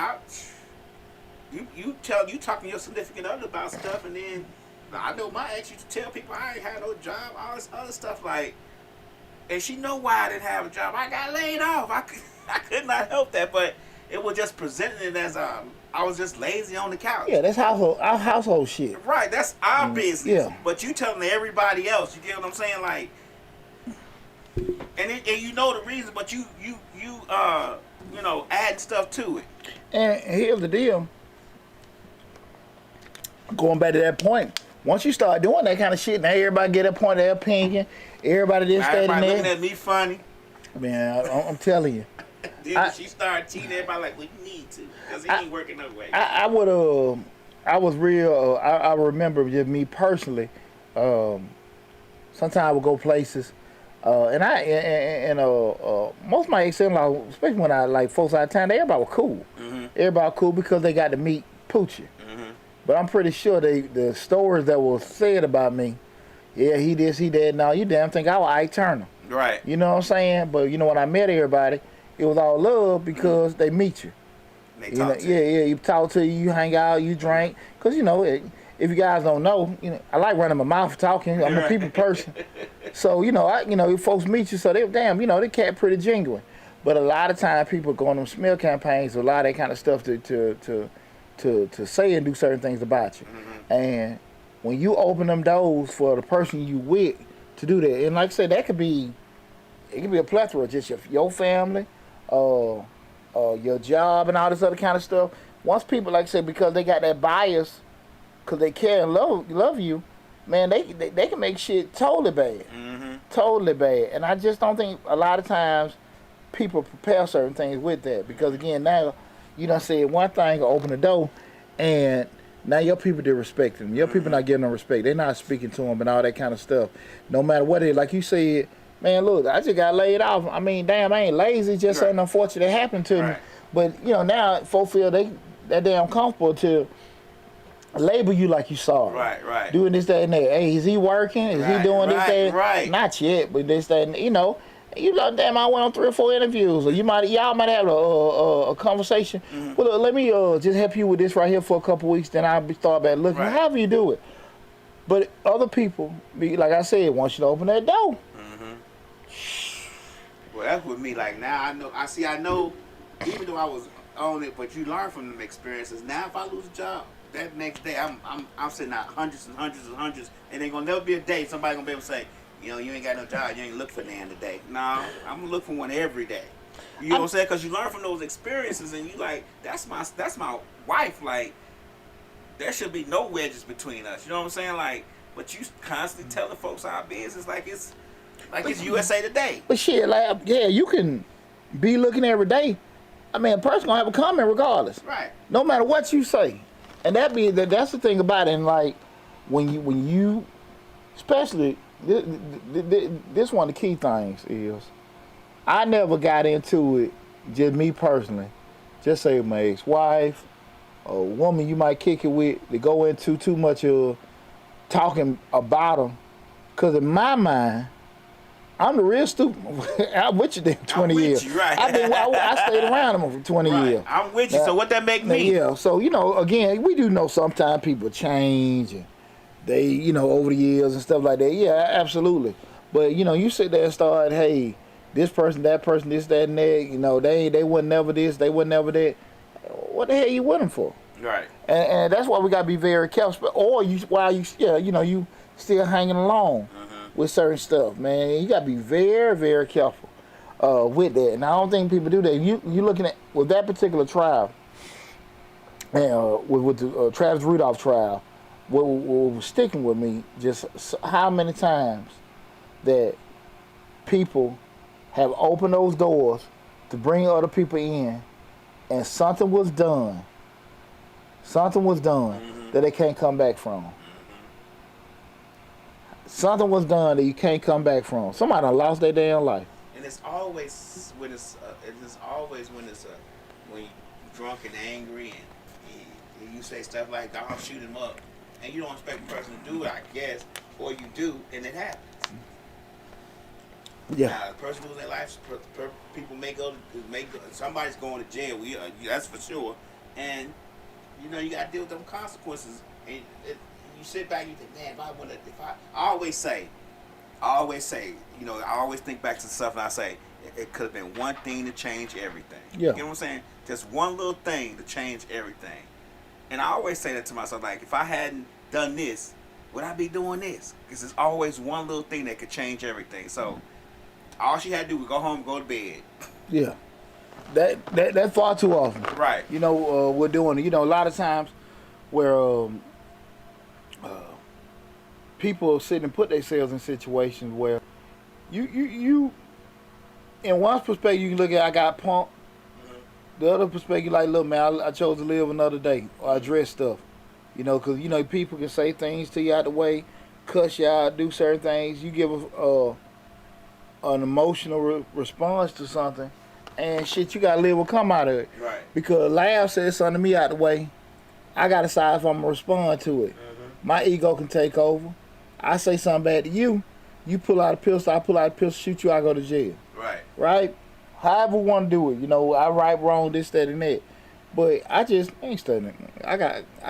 you talking to your significant other about stuff, and then I know my ex used to tell people I ain't had no job, all this other stuff like. And she know why I didn't have a job. I got laid off. I could not help that, but it was just presenting it as I was just lazy on the couch. Yeah, that's our household shit. Right, that's our business. Yeah. But you telling everybody else, you get what I'm saying? Like, and you know the reason, but you adding stuff to it. And here's the deal. Going back to that point. Once you start doing that kind of shit, now everybody get a point of their opinion. Everybody this, that, and that. Everybody looking at me funny. Man, I'm telling you. Then she started cheating. Everybody like, well, you need to, because he ain't working no way. I remember just me personally. Sometimes I would go places, and most of my ex-in-laws, especially when I like folks out of town, everybody was cool. Mm-hmm. Everybody cool because they got to meet Poochie. Mm-hmm. But I'm pretty sure the stories that were said about me, yeah, he this, he that. No, you damn think I was Ike Turner. Right. You know what I'm saying? But when I met everybody, it was all love because they meet you. They talk to you. Yeah, you talk to you, you hang out, you drink. Because, if you guys don't know, I like running my mouth talking. I'm a people person. So, folks meet you, so they the cat pretty genuine. But a lot of times people go on them smear campaigns, a lot of that kind of stuff to say and do certain things about you. Mm-hmm. And when you open them doors for the person you with to do that, and like I said, it could be a plethora, just your family, your job and all this other kind of stuff. Once people, like I said, because they got that bias, because they care and love you, man, they can make shit totally bad. Totally bad. And I just don't think a lot of times people prepare certain things with that. Because again, now you done said one thing, open the door, and now your people did respect them. Your people not giving them respect. They're not speaking to them and all that kind of stuff. No matter what it is, like you said, man, look, I just got laid off. I mean, damn, I ain't lazy, just something unfortunate happened to me. But, you know, now folks feel that damn comfortable to label you like you sorry. Right. Doing this, that, and that. Hey, is he working? Is he doing this, that? Right. Not yet, but this, that, and, you know, damn, I went on 3 or 4 interviews, or y'all might have a conversation. Well, look, let me just help you with this right here for a couple weeks, then I'll start back looking. However you do it. But other people, like I said, want you to open that door. Well, that's with me. Like now, I know. Even though I was on it, but you learn from them experiences. Now, if I lose a job, that next day, I'm sitting out hundreds and hundreds and hundreds, and ain't gonna never be a day somebody gonna be able to say, you know, you ain't got no job, you ain't look for none today. No, I'm gonna look for one every day. You know what I'm saying? Because you learn from those experiences, and you like, that's my wife. Like, there should be no wedges between us. You know what I'm saying? Like, but you constantly telling folks our business like it's USA Today. But shit, like, yeah, you can be looking every day. I mean, a person gonna have a comment regardless. Right. No matter what you say. And that's the thing about it. And like, when you especially, this one of the key things is, I never got into it, just me personally, just say my ex-wife, a woman you might kick it with, to go into too much of talking about them. Because in my mind, I'm the real stupid. I'm with you there 20 years. You, right. I stayed around them for 20 years. I'm with you. So what that make me? Yeah. So, you know, again, we do know sometimes people change and they, you know, over the years and stuff like that. Yeah, absolutely. But, you know, you sit there and start, hey, this person, that person, this, that, and that, you know, they wasn't never this, they wasn't never that. What the hell you with them for? Right. And that's why we got to be very careful. Or while you still hanging along with certain stuff, man. You got to be very, very careful with that. And I don't think people do that. You looking at, with that particular trial, and with the Travis Rudolph trial, what was sticking with me, just how many times that people have opened those doors to bring other people in, and something was done that they can't come back from. Something was done that you can't come back from. Somebody done lost their damn life. And it's always when you're drunk and angry and you say stuff like, "I'll shoot him up," and you don't expect the person to do it, I guess, or you do, and it happens. Yeah. Now, the person losing their life, people may go somebody's going to jail. That's for sure. And you know you got to deal with them consequences. And you sit back and you think, man, I always say, you know, I always think back to stuff and I say, it could have been one thing to change everything. Yeah. You know what I'm saying? Just one little thing to change everything. And I always say that to myself, like, if I hadn't done this, would I be doing this? Because there's always one little thing that could change everything. So all she had to do was go home, go to bed. Yeah. That far too often. Right. You know, we're doing, you know, a lot of times where people sit and put themselves in situations where you in one perspective you can look at, I got punked. The other perspective, like, look, man, I chose to live another day, or I address stuff. You know, because, you know, people can say things to you out the way, cuss you out, do certain things. You give an emotional response to something, and shit, you got to live what come out of it. Right. Because Lav said something to me out the way, I got to decide if I'm going to respond to it. My ego can take over. I say something bad to you, you pull out a pistol, I pull out a pistol, shoot you, I go to jail. Right. Right? However we want to do it. You know, I right, wrong, this, that, and that. But I just ain't studying. I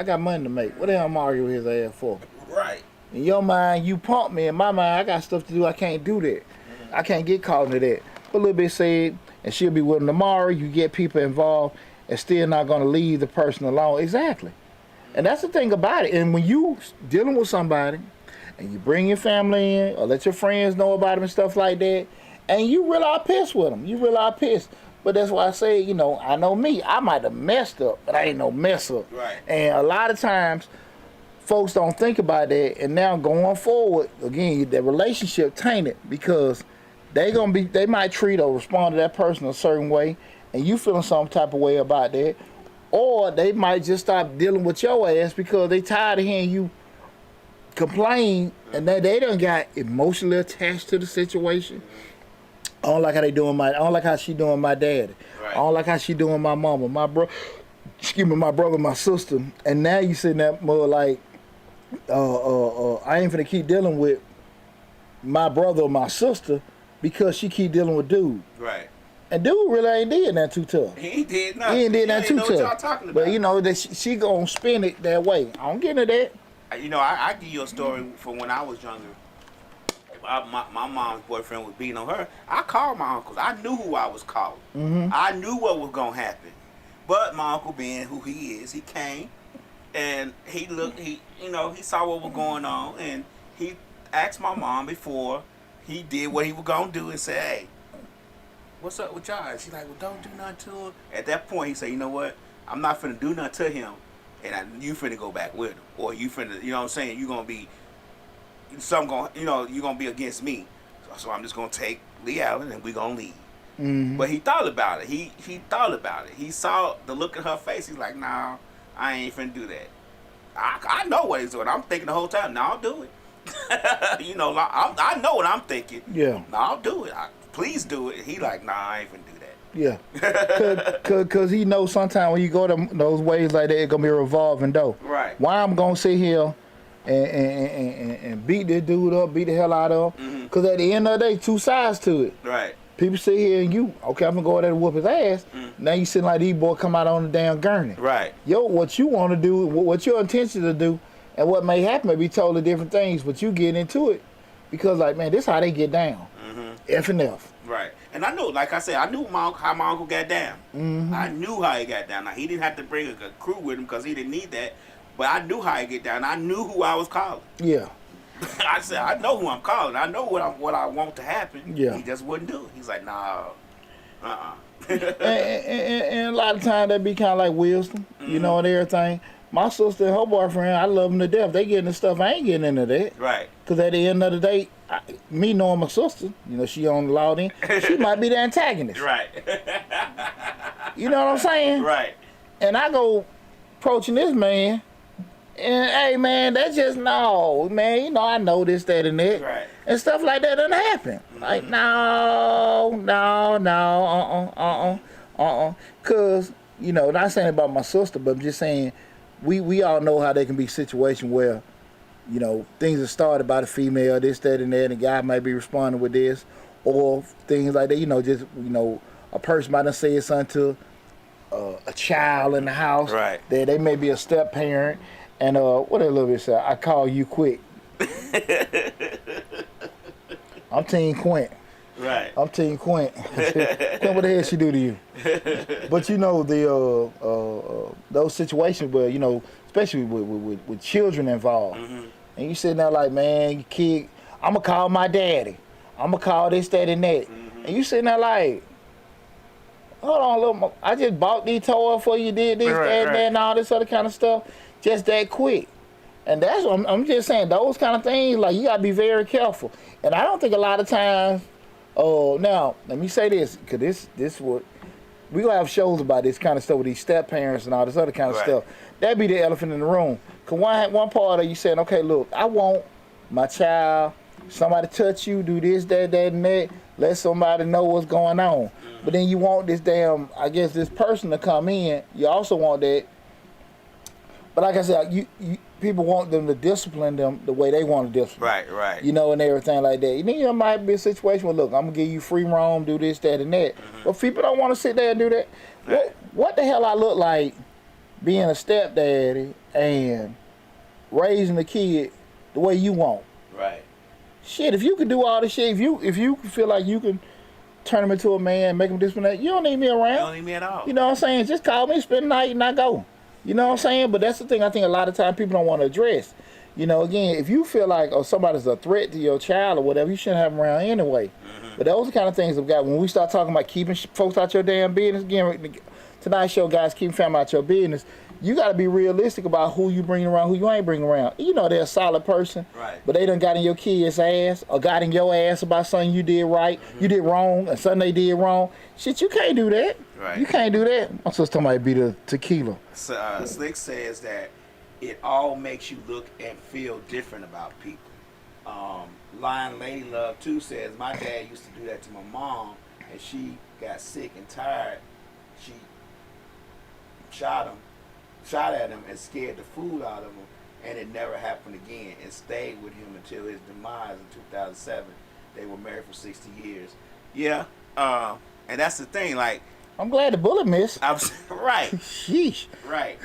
got money to make. What the hell I'm arguing with his ass for? Right. In your mind, you pump me. In my mind, I got stuff to do. I can't do that. I can't get caught into that. But a little bit said, and she'll be with him tomorrow. You get people involved and still not going to leave the person alone. Exactly. And that's the thing about it. And when you dealing with somebody and you bring your family in or let your friends know about them and stuff like that, and you really are pissed with them. You really are pissed. But that's why I say, you know, I know me. I might have messed up, but I ain't no mess up. Right. And a lot of times, folks don't think about that. And now going forward, again, the relationship tainted because they might treat or respond to that person a certain way, and you feeling some type of way about that. Or they might just stop dealing with your ass because they tired of hearing you complain, and they done got emotionally attached to the situation. I don't like how I don't like how she doing my daddy. Right. I don't like how she doing my mama, my brother, my sister. And now you sitting there more like, I ain't finna keep dealing with my brother or my sister because she keep dealing with dude. Right. And dude really ain't did nothing too tough. He did nothing. He ain't did nothing too What y'all tough. talking about. But you know that she gonna spin it that way. I don't get into that. You know, I give you a story from when I was younger. My mom's boyfriend was beating on her. I called my uncles. I knew who I was calling. Mm-hmm. I knew what was gonna happen. But my uncle, being who he is, he came and he looked. He saw what was going on, and he asked my mom before he did what he was gonna do, and said, "Hey, what's up with y'all?" And she's like, "Well, don't do nothing to him." At that point, he said, "You know what? I'm not finna do nothing to him, and you finna go back with him, or you finna, you know what I'm saying? You gonna be." You're gonna be against me, so I'm just gonna take Lee Allen and we gonna leave. Mm-hmm. But he thought about it. He thought about it. He saw the look in her face. He's like, "Nah, I ain't finna do that." I know what he's doing. I'm thinking the whole time. "No, I'll do it." I know what I'm thinking. Yeah. "No, I'll do it. Please do it." He like, "Nah, I ain't finna do that." Yeah. Cause he knows sometimes when you go to those ways like that, it's gonna be a revolving door. Right. Why I'm gonna sit here and beat this dude up, beat the hell out of him. Mm-hmm. Because at the end of the day, two sides to it. Right. People sit here and I'm going to go there and whoop his ass. Mm-hmm. Now you sitting like these boys come out on the damn gurney. Right. What you want to do, what your intention to do, and what may happen may be totally different things, but you get into it because, like, man, this how they get down. Mm-hmm. F and F. Right. And I knew, like I said, I knew how my uncle got down. Mm-hmm. I knew how he got down. Now, he didn't have to bring a crew with him because he didn't need that. But I knew how he get down. I knew who I was calling. Yeah. I said, I know who I'm calling. I know what I want to happen. Yeah. He just wouldn't do it. He's like, "Nah, and a lot of times that be kind of like wisdom, you know, and everything. My sister and her boyfriend, I love them to death. They getting the stuff. I ain't getting into that. Right. Because at the end of the day, me knowing my sister, you know, she on the loud end, she might be the antagonist. Right. You know what I'm saying? Right. And I go approaching this man, and hey man, that's just no, man, you know, I know this, that, and that. Right. And stuff like that doesn't happen. Mm-hmm. Like, no. Cause, you know, not saying about my sister, but I'm just saying we all know how there can be situations where, you know, things are started by the female, this, that, and that, and the guy might be responding with this, or things like that, you know, just, you know, a person might have said something to a child in the house. Right. That they may be a step parent, and what that little bit say? I call you quick. I'm Team Quint. Right. I'm Team Quint. Quint, what the hell she do to you? But you know those situations where, you know, especially with children involved, and you sitting there like, man, you kid, I'm gonna call my daddy. I'm gonna call this, that, and that, and you sitting there like, hold on, little, I just bought these toys for you, did this, that, and all this other kind of stuff, just that quick. And that's what I'm just saying, those kind of things, like, you gotta be very careful. And I don't think a lot of times, now, let me say this, because this what, we gonna have shows about this kind of stuff with these step parents and all this other kind of stuff. That'd be the elephant in the room. Because one part of you saying, okay, look, I want my child, somebody touch you, do this, that, and that, let somebody know what's going on. But then you want this this person to come in. You also want that. But like I said, you people want them to discipline them the way they want to discipline. Right. You know, and everything like that. And then there might be a situation where, look, I'm going to give you free roam, do this, that, and that. But people don't want to sit there and do that. Right. What the hell I look like being a stepdaddy and raising a kid the way you want? Right. Shit, if you could do all this shit, if you feel like you can turn him into a man, make him this and that, you don't need me around. You don't need me at all. You know what I'm saying? Just call me, spend the night, and I go. You know what I'm saying? But that's the thing I think a lot of times people don't want to address. You know, again, if you feel like somebody's a threat to your child or whatever, you shouldn't have them around anyway. But those are the kind of things I've got. When we start talking about keeping folks out your damn business, again, tonight's show, guys, keeping family out your business. You got to be realistic about who you bring around, who you ain't bringing around. You know they're a solid person, right? But they done got in your kid's ass or got in your ass about something you did right, you did wrong, and something they did wrong. Shit, you can't do that. Right. You can't do that. I'm supposed to might be the tequila. So, Slick says that it all makes you look and feel different about people. Lion Lady Love too says my dad used to do that to my mom, and she got sick and tired. She shot at him and scared the food out of him, and it never happened again, and stayed with him until his demise in 2007. They were married for 60 years. Yeah, and that's the thing, like, I'm glad the bullet missed. Right. Sheesh. Right.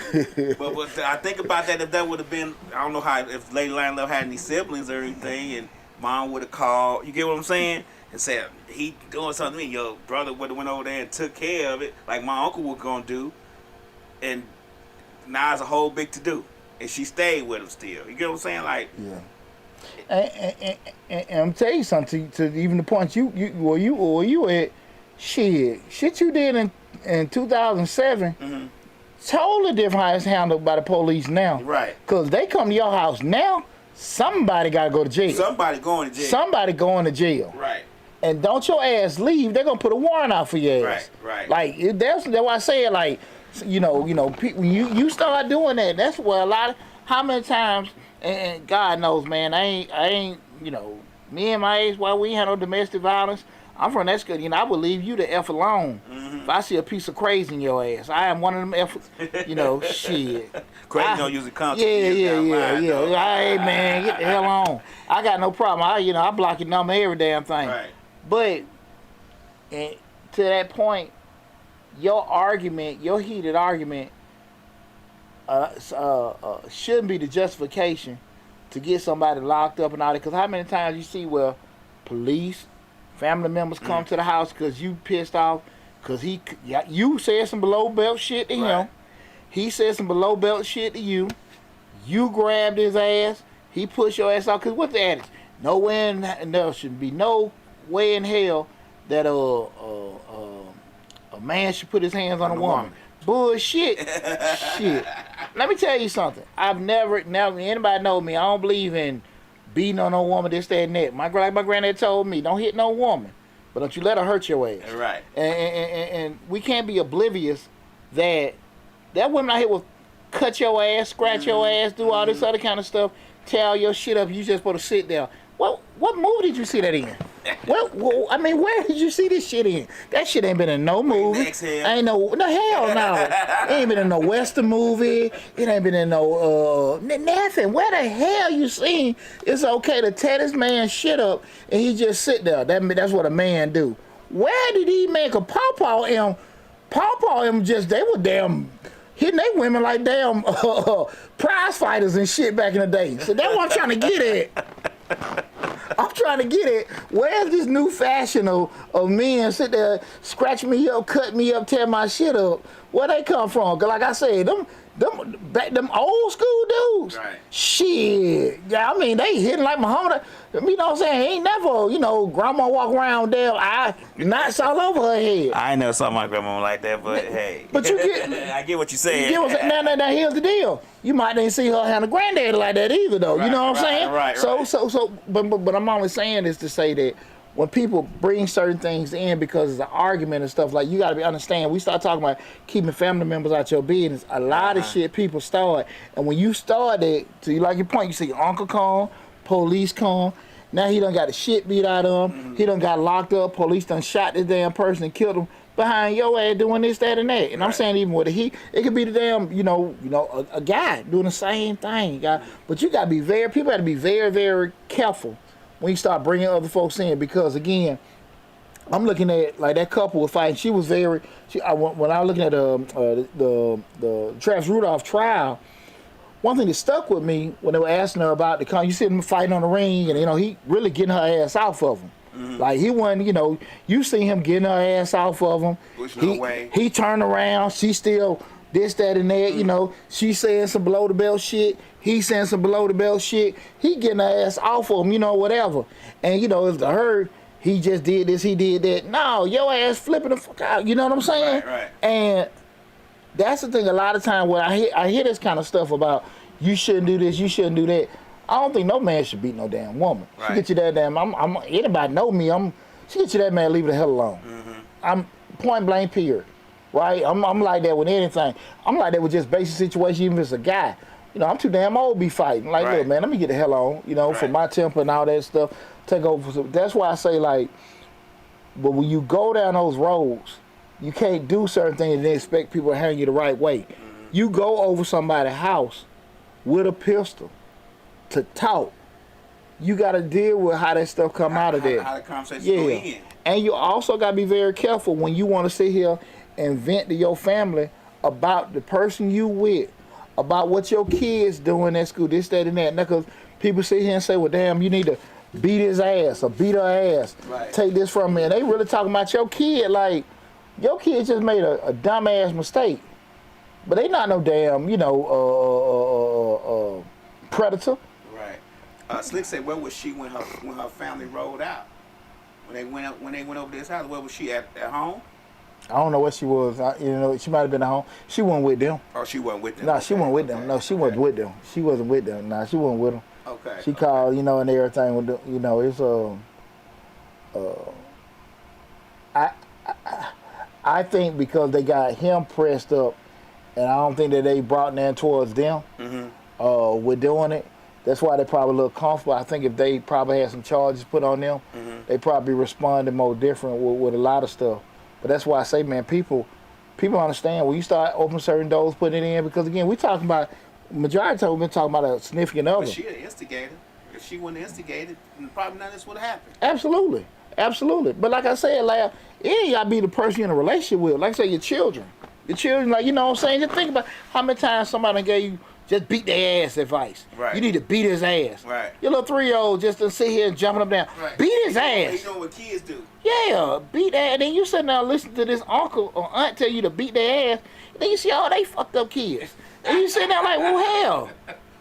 but I think about that, if that would have been, I don't know how, if Lady Lion Love had any siblings or anything, and mom would have called, you get what I'm saying? And said, he doing something to me, your brother would have went over there and took care of it, like my uncle was going to do, and now it's a whole big to-do. And she stayed with him still. You get what I'm saying? Like, yeah. And I'm telling you something, to even the point where you at, shit you did in 2007, totally different how it's handled by the police now. Right. Because they come to your house now, somebody got to go to jail. Somebody going to jail. Somebody going to jail. Right. And don't your ass leave, they're going to put a warrant out for your ass. Right. Like, that's why I say it, like, you know, when you start doing that, that's where a lot of, how many times, and God knows, man, I ain't, you know, me and my ex-wife, we ain't had no domestic violence. I'm from that school, I would leave you the F alone. If I see a piece of crazy in your ass, I am one of them F, shit. Crazy don't use the concept. Yeah. Hey, man, get the hell on. I got no problem. I block your number, every damn thing. Right. But, to that point, your heated argument, shouldn't be the justification to get somebody locked up and all that. Because how many times you see where police, family members come to the house because you pissed off, because you said some below belt shit to him, he said some below belt shit to you, you grabbed his ass, he pushed your ass out. Because what's the adage? There should be no way in hell that a man should put his hands on a woman. Bullshit. Shit. Let me tell you something. Anybody know me, I don't believe in beating on no woman, this, that, and that. Like my granddad told me, don't hit no woman, but don't you let her hurt your ass. Right. And we can't be oblivious that women out here will cut your ass, scratch your ass, do all this other kind of stuff, tear your shit up. You just supposed to sit there. What movie did you see that in? Where did you see this shit in? That shit ain't been in no movie. Ain't no hell no. It ain't been in no Western movie. It ain't been in no nothing. Where the hell you seen it's okay to tear this man's shit up and he just sit there? That's what a man do. Where did he make a pawpaw him? Pawpaw him they were damn hitting they women like damn prize fighters and shit back in the day. So that's what I'm trying to get at. I'm trying to get it. Where's this new fashion of men sit there, scratch me up, cut me up, tear my shit up? Where they come from? Cause like I said, them old school dudes. Right. Shit. Yeah, they hitting like Muhammad. You know what I'm saying? Ain't never, grandma walk around there, knots all over her head. I ain't never saw my grandma like that, but hey. But you get, I get what you're saying. You get what I'm saying? Now, here's the deal. You might not see her handle granddaddy like that either, though. Right, you know what I'm saying? Right. But I'm only saying this to say that when people bring certain things in because it's an argument and stuff, like, you got to understand, we start talking about keeping family members out your business. A lot of shit people start, and when you start it, to like your point, you see your uncle come, police come. Now he done got the shit beat out of him. He done got locked up. Police done shot this damn person and killed him behind your ass doing this, that, and that. And I'm saying even with it could be the damn, a guy doing the same thing. But people got to be very, very careful when you start bringing other folks in, because again, I'm looking at like that couple was fighting. She was when I was looking at the Travis Rudolph trial. One thing that stuck with me when they were asking her about you see him fighting on the ring, and he really getting her ass off of him. Like he wasn't, you see him getting her ass off of him. He turned around, she still this, that, and that. She saying some below the belt shit. He saying some below the belt shit. He getting her ass off of him, whatever. And if to her, he just did this, he did that. No, your ass flipping the fuck out. You know what I'm saying? Right. And that's the thing. A lot of time when I hear this kind of stuff about you shouldn't do this, you shouldn't do that. I don't think no man should beat no damn woman. Right. She get you that damn. Anybody know me? She get you that man. Leave it the hell alone. I'm point blank period. Right? I'm like that with anything. I'm like that with just basic situation. Even if it's a guy. You know, I'm too damn old to be fighting. Like, right. Look, man, let me get the hell on. You know, for my temper and all that stuff. Take over. That's why I say, like, but when you go down those roads, you can't do certain things and then expect people to handle you the right way. You go over somebody's house with a pistol to talk. You got to deal with how that stuff come out of there. How the conversation go in. And you also got to be very careful when you want to sit here and vent to your family about the person you with, about what your kids doing at school, this, that, and that. Because people sit here and say, well, damn, you need to beat his ass or beat her ass. Right. Take this from me. And they really talking about your kid like, your kid just made a dumbass mistake. But they not no damn, predator. Right. Slick said, where was she when her family rolled out? When they went over this house, where was she at home? I don't know where she was. She might have been at home. She wasn't with them. Oh, she wasn't with them. No, she wasn't with them. No, she wasn't with them. She wasn't with them. No, she wasn't with them. Okay. She called, and everything. With it's I think because they got him pressed up, and I don't think that they brought that towards them. With doing it. That's why they probably a little comfortable. I think if they probably had some charges put on them, they probably responded more different with a lot of stuff. But that's why I say, man, people understand when you start opening certain doors, putting it in, because again, we talking about majority of the time we've been talking about a significant other. But she an instigator. If she wasn't instigated, probably none of this would have happened. Absolutely. But like I said, like, it ain't gotta be the person you're in a relationship with. Like I say, your children. Your children, like, you know what I'm saying? Just think about how many times somebody gave you just beat their ass advice. Right. You need to beat his ass. Right. Your little 3-year-old just to sit here and jumping up and down. Right. Beat his ass. You know what kids do. Yeah, beat that. And then you sit down and listen to this uncle or aunt tell you to beat their ass. And then you see, they fucked up kids. And you sit down like, well, hell.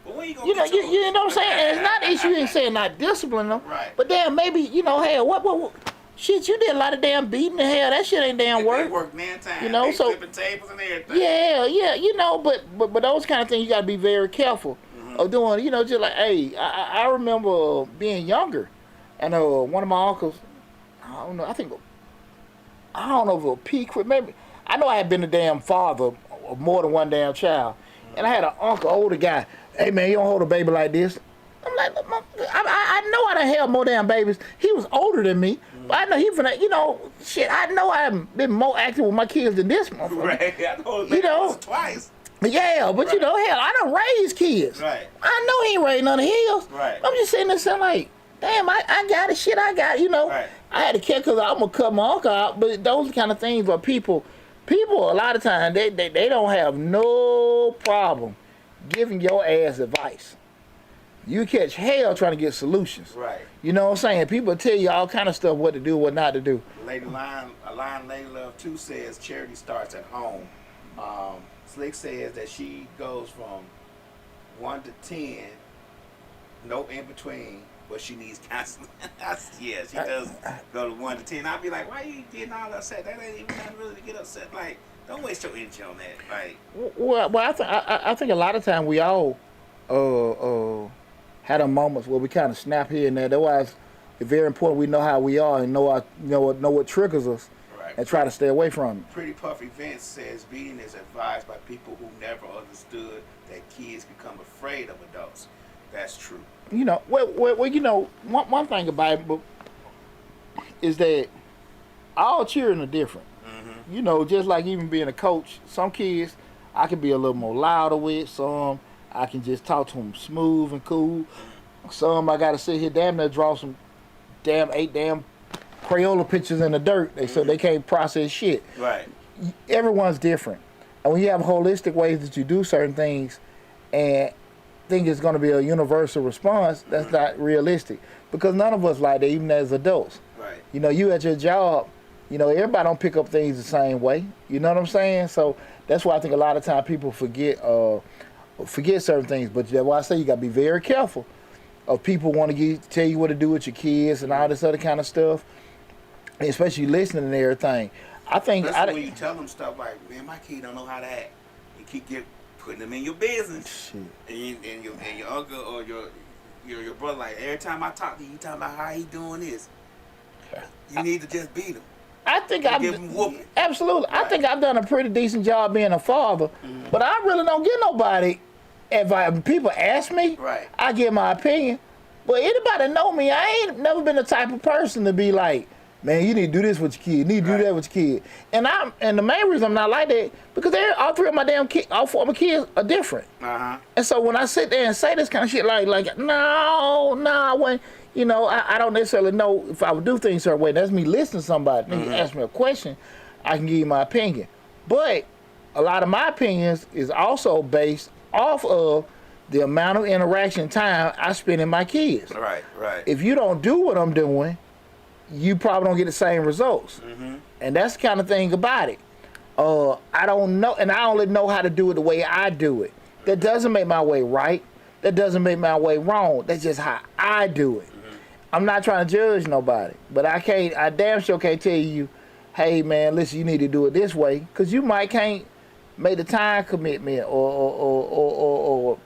But when you gonna You know, get yours? you know what I'm saying? And it's not the issue in saying not disciplining them. Right. But damn, maybe, hell, what shit, you did a lot of damn beating the hell. That shit ain't damn work. They work 9 times. You know, they so flipping tables and everything. Yeah, but those kind of things you gotta be very careful of doing. Just like, hey, I remember being younger, and one of my uncles, I don't know if it was a peak, maybe. I know I had been a damn father of more than one damn child, and I had an uncle, older guy. Hey man, you don't hold a baby like this. I'm like, I know I done held more damn babies. He was older than me, but I know he finna, shit. I know I've been more active with my kids than this motherfucker. Right. I know twice. Yeah, but hell, I done raised kids. Right. I know he ain't raised none of his. Right. I'm just sitting there saying like, damn, I got it. Shit, I got it. Right. I had to care because I'm gonna cut my uncle out. But those kind of things are people a lot of times they don't have no problem giving your ass advice. You catch hell trying to get solutions. Right. You know what I'm saying? People tell you all kind of stuff, what to do, what not to do. Lady Love too says charity starts at home. Slick says that she goes from 1 to 10, no in between, but she needs counseling. Yeah, she does go to 1 to 10. I'll be like, why you getting all upset? That ain't even nothing really to get upset. Like, don't waste your energy on that. Like, well, I think a lot of time we all had our moments where we kind of snap here and there. That's why it's very important we know how we are and know what triggers us, right. And try to stay away from it. Pretty Puffy Vince says beating is advised by people who never understood that kids become afraid of adults. That's true. One thing about it is that all children are different. Just like even being a coach, some kids I can be a little more louder with, some I can just talk to them smooth and cool. Some I gotta sit here damn near draw some eight Crayola pictures in the dirt. So they can't process shit. Right. Everyone's different. And when you have holistic ways that you do certain things and think it's gonna be a universal response, that's not realistic. Because none of us like that, even as adults. Right. You at your job, everybody don't pick up things the same way. You know what I'm saying? So that's why I think a lot of time people forget certain things. But that's why I say you got to be very careful of people want to tell you what to do with your kids and all this other kind of stuff. especially listening and everything. I think Especially when you tell them stuff like, man, my kid don't know how to act. You keep putting them in your business. shit. And your uncle or your brother, like, every time I talk to you, talking about how he doing this. You need to just beat him. I think give him whooping. Absolutely. Right. I think I've done a pretty decent job being a father, but I really don't get nobody. If people ask me, Right. I give my opinion. But anybody know me, I ain't never been the type of person to be like, man, you need to do this with your kid. You need to do that with your kid. And the main reason I'm not like that, because all three of my all four of my kids are different. And so when I sit there and say this kind of shit, like no, when I don't necessarily know if I would do things a certain way. That's me listening to somebody. You ask me a question, I can give you my opinion. But a lot of my opinions is also based off of the amount of interaction time I spend in my kids. Right. If you don't do what I'm doing, you probably don't get the same results. And that's the kind of thing about it. I don't know, and I only know how to do it the way I do it. That doesn't make my way right. That doesn't make my way wrong. That's just how I do it. I'm not trying to judge nobody, but I damn sure can't tell you, hey man, listen, you need to do it this way, because you might can't make the time commitment or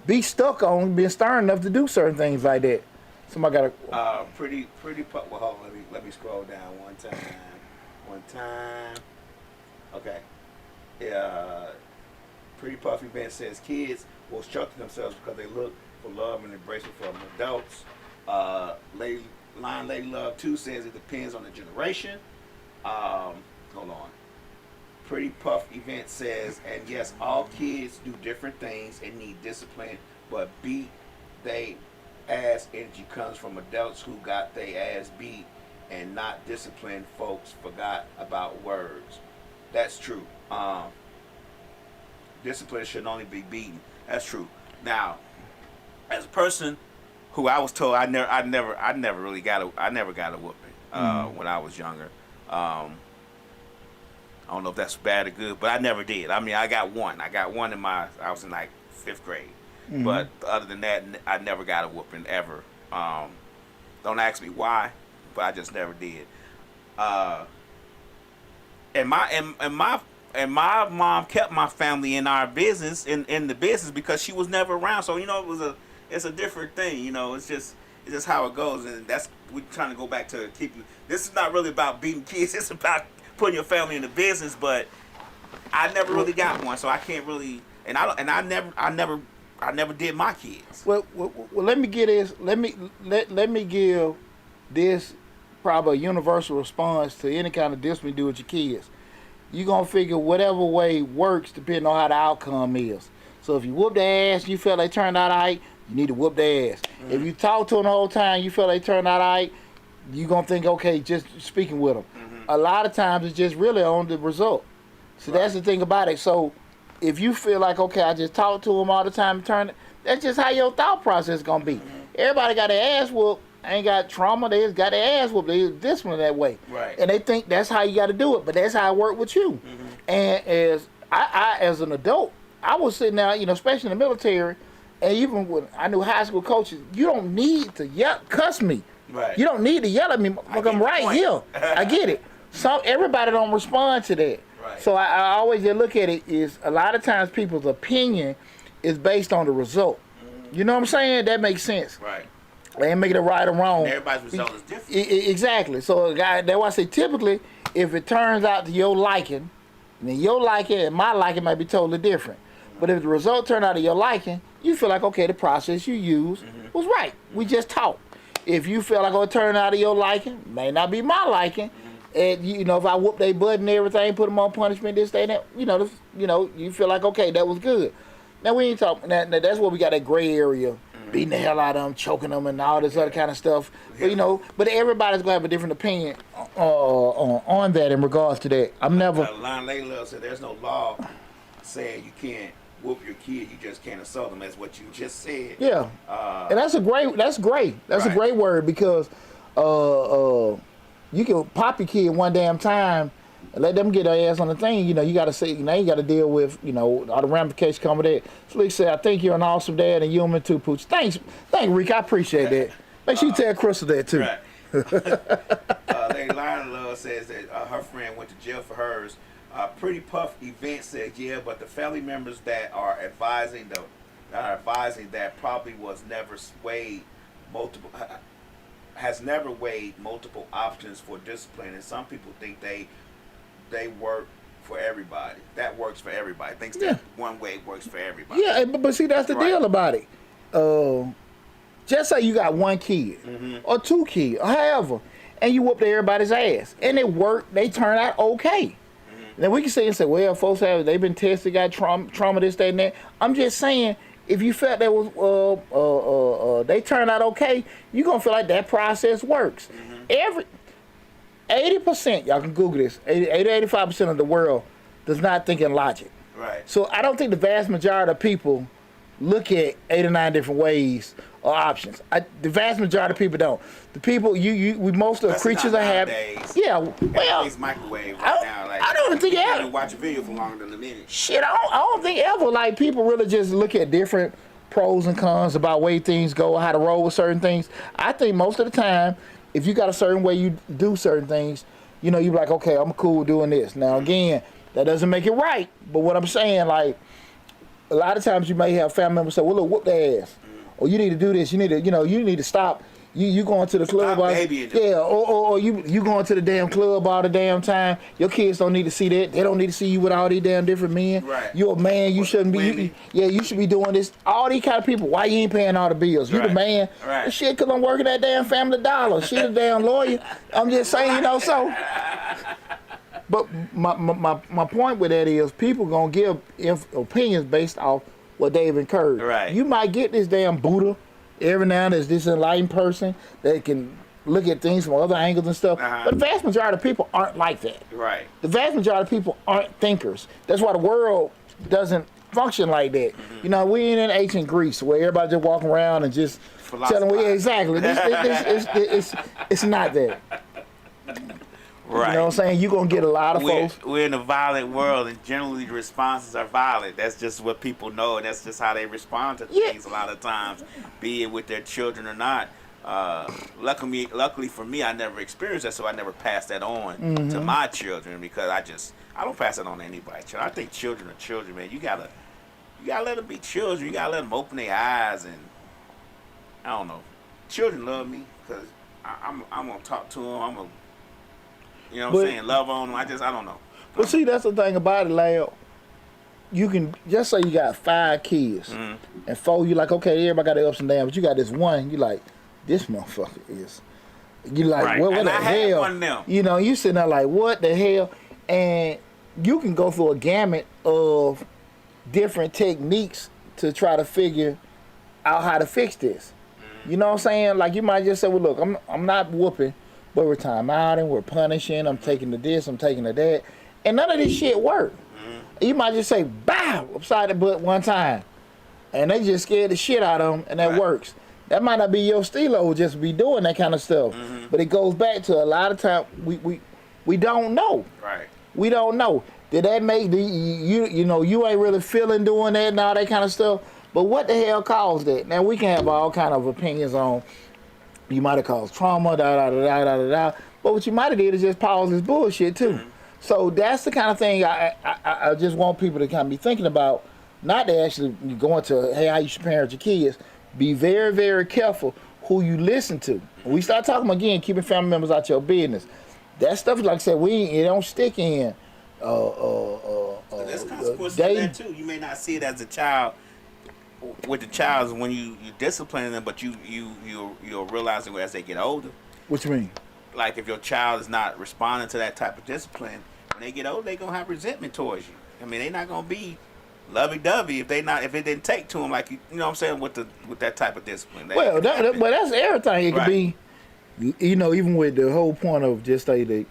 be stuck on being stern enough to do certain things like that. Somebody got a pretty. Well, hold on, let me scroll down one time. Okay. Pretty Puffy Ben says kids will structure themselves because they look for love and embrace it from adults. Lady Love 2 says it depends on the generation. Hold on. Pretty Puff Event says, and yes, all kids do different things and need discipline, but beat they ass energy comes from adults who got their ass beat and not disciplined folks forgot about words. That's true. Discipline should only be beaten. That's true. Now, as a person who I was told I never got a whooping when I was younger. I don't know if that's bad or good, but I never did. I mean, I got one. I was in like 5th grade. But other than that, I never got a whooping ever. Don't ask me why, but I just never did. And my mom kept my family in our business, in the business, because she was never around. So it's a different thing. It's just how it goes, and we're trying to go back to keeping. This is not really about beating kids. It's about putting your family in the business. But I never really got one, so I can't really. I never did my kids. Well, let me get this. Let me give this probably a universal response to any kind of discipline you do with your kids. You're gonna figure whatever way works depending on how the outcome is. So if you whoop their ass, you feel they turned out right, you need to whoop their ass. If you talk to them the whole time, you feel they turned out right, you're gonna think, okay, just speaking with them. A lot of times it's just really on the result. So that's the thing about it. So if you feel like, okay, I just talk to them all the time, that's just how your thought process is gonna be. Everybody got their ass whooped, ain't got trauma, they just got their ass whooped, they disciplined that way. Right. And they think that's how you gotta do it, but that's how it worked with you. And as I as an adult, I was sitting there, especially in the military, and even when I knew high school coaches, you don't need to cuss me. Right. You don't need to yell at me, like I'm right here. I get it. Everybody don't respond to that. Right. So I always just look at it is a lot of times people's opinion is based on the result. You know what I'm saying? That makes sense. Right. They ain't making it right or wrong. And everybody's result is different. Exactly. So that's why I say typically, if it turns out to your liking, then your liking and my liking might be totally different. But if the result turned out to your liking, you feel like, okay, the process you used was right. We just talked. If you feel like it turned out to your liking, may not be my liking. And if I whoop their butt and everything, put them on punishment, this, that, you feel like, okay, that was good. Now we ain't talking. Now that's where we got that gray area, beating the hell out of them, choking them, and all this other kind of stuff. But but everybody's gonna have a different opinion on that in regards to that. I'm never. Lon Layla said there's no law saying you can't whoop your kid. You just can't assault them. That's what you just said. Yeah, and that's great. That's a great word, because you can pop your kid one damn time and let them get their ass on the thing. You got to say, now you got to deal with, all the ramifications come with that. Slick said, I think you're an awesome dad, and you too, Pooch. Thanks, Rick. I appreciate that. Make sure you tell Crystal that too. Right. Lady Lionel Love says that her friend went to jail for hers. Pretty Puff Event says, yeah, but the family members that are advising that probably was never weighed multiple has never weighed multiple options for discipline, and some people think they work for everybody. That works for everybody. Thinks that one way works for everybody. Yeah, but see, that's the deal about it. Just say you got one kid or two kids, or however, and you whoop everybody's ass, and it worked. They turn out okay. Then we can say and say, well, folks they've been tested, got trauma, this, that, and that. I'm just saying, if you felt that was they turned out okay, you're gonna feel like that process works. 80%, y'all can Google this. 85% of the world does not think in logic. Right. So I don't think the vast majority of people look at 8 or 9 different ways or options. The vast majority of people don't. The people we most of the creatures are having. Yeah, well, it's microwave right now. Like, I don't think you ever can watch a video for longer than a minute. Shit, I don't think ever like people really just look at different pros and cons about way things go, how to roll with certain things. I think most of the time, if you got a certain way you do certain things, you know, you're like, okay, I'm cool doing this. Now again, that doesn't make it right. But what I'm saying, like, a lot of times you may have family members say, well, look, whoop their ass. Or you need to do this. You need to, you need to stop. You going to the club all, or you going to the damn club all the damn time. Your kids don't need to see that. They don't need to see you with all these damn different men. Right. You're a man. You shouldn't be. You should be doing this. All these kind of people. Why you ain't paying all the bills? You the man. Right. Shit, cause I'm working that damn Family Dollar. She the damn lawyer. I'm just saying, so. But my point with that is people gonna give opinions based off what they've incurred. Right. You might get this damn Buddha every now and then, this enlightened person that can look at things from other angles and stuff. But the vast majority of people aren't like that. Right. The vast majority of people aren't thinkers. That's why the world doesn't function like that. You know, we ain't in ancient Greece where everybody just walking around and just telling exactly. It's not that. Right. You know what I'm saying? You're going to get a lot of folks. We're in a violent world, and generally the responses are violent. That's just what people know, and that's just how they respond to things a lot of times, be it with their children or not. Luckily for me, I never experienced that, so I never passed that on to my children because I don't pass it on to anybody. I think children are children, man. You gotta let them be children. You gotta let them open their eyes, and I don't know. Children love me because I'm gonna talk to them. I'm gonna. You know what I'm saying? Love on them. I don't know. But see, that's the thing about it, Lyle. You can just say you got 5 kids, and 4, you like, okay, everybody got their ups and downs, but you got this one, you like, this motherfucker is. You like, what the hell? One now. You know, you sitting there like, what the hell? And you can go through a gamut of different techniques to try to figure out how to fix this. You know what I'm saying? Like, you might just say, well, look, I'm not whooping. But we're time out and we're punishing. I'm taking to this, I'm taking to that. And none of this shit work. You might just say, bow, upside the butt one time. And they just scared the shit out of them, and that works. That might not be your stilo, just be doing that kind of stuff. But it goes back to a lot of time, we don't know. Right. We don't know. Did that make you know, you ain't really feeling doing that and all that kind of stuff. But what the hell caused that? Now, we can have all kind of opinions on. You might have caused trauma, But what you might have did is just pause this bullshit too. So that's the kind of thing I just want people to kind of be thinking about. Not to actually go into, hey, how you should parent your kids. Be very, very careful who you listen to. When we start talking again, keeping family members out your business. That stuff, like I said, it don't stick in. There's consequences to that too. You may not see it as a child. With the child, when you discipline them, but you'll realize it as they get older. What you mean? Like if your child is not responding to that type of discipline, when they get older, they're gonna have resentment towards you. I mean, they're not gonna be lovey-dovey if it didn't take to them like you know what I'm saying with that type of discipline. Well, that's everything. It could be, you know, even with the whole point of just say they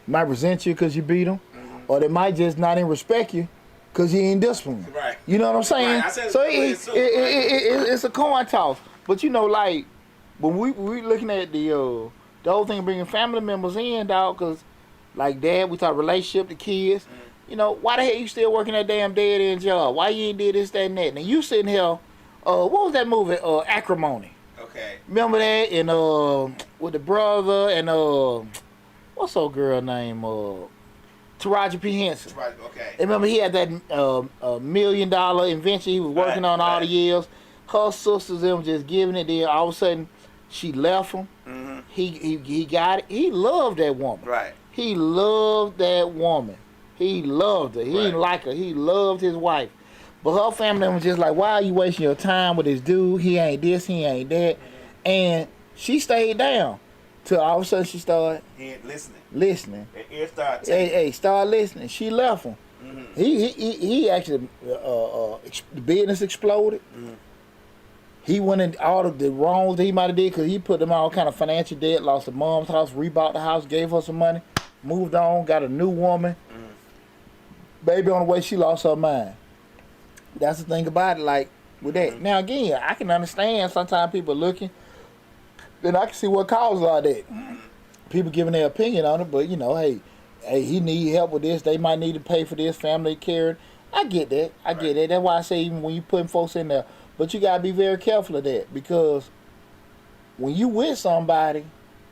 might resent you because you beat them, or they might just not even respect you. Because you ain't disciplined. Right. You know what I'm saying? Right. So it's a coin toss. But you know, like, when we looking at the whole thing of bringing family members in, dog, because, like, Dad, we talk relationship, the kids. You know, why the hell you still working that damn dead-end job? Why you ain't did this, that, and that? And you sitting here, what was that movie, Acrimony? Okay. Remember that? And with the brother and what's old girl name? Taraji P. Henson. Right. Okay. And remember he had that $1 million invention he was working on all the years. Her sisters them just giving it there. All of a sudden, she left him. Mm-hmm. He got it. He loved that woman. Right. He loved that woman. He loved her. He didn't like her. He loved his wife. But her family was just like, why are you wasting your time with this dude? He ain't this, he ain't that. And she stayed down. Till all of a sudden she started listening. And ear started Hey, start listening. She left him. Mm-hmm. He actually, the business exploded. Mm-hmm. He went in all of the wrongs that he might have did because he put them all kind of financial debt, lost the mom's house, rebought the house, gave her some money, moved on, got a new woman. Mm-hmm. Baby on the way, she lost her mind. That's the thing about it, like, with that. Mm-hmm. Now, again, I can understand sometimes people looking, then I can see what causes all that. Mm-hmm. People giving their opinion on it, but, you know, hey, he need help with this. They might need to pay for this, family caring. I get that. I get that. That's why I say even when you putting folks in there, but you got to be very careful of that because when you with somebody,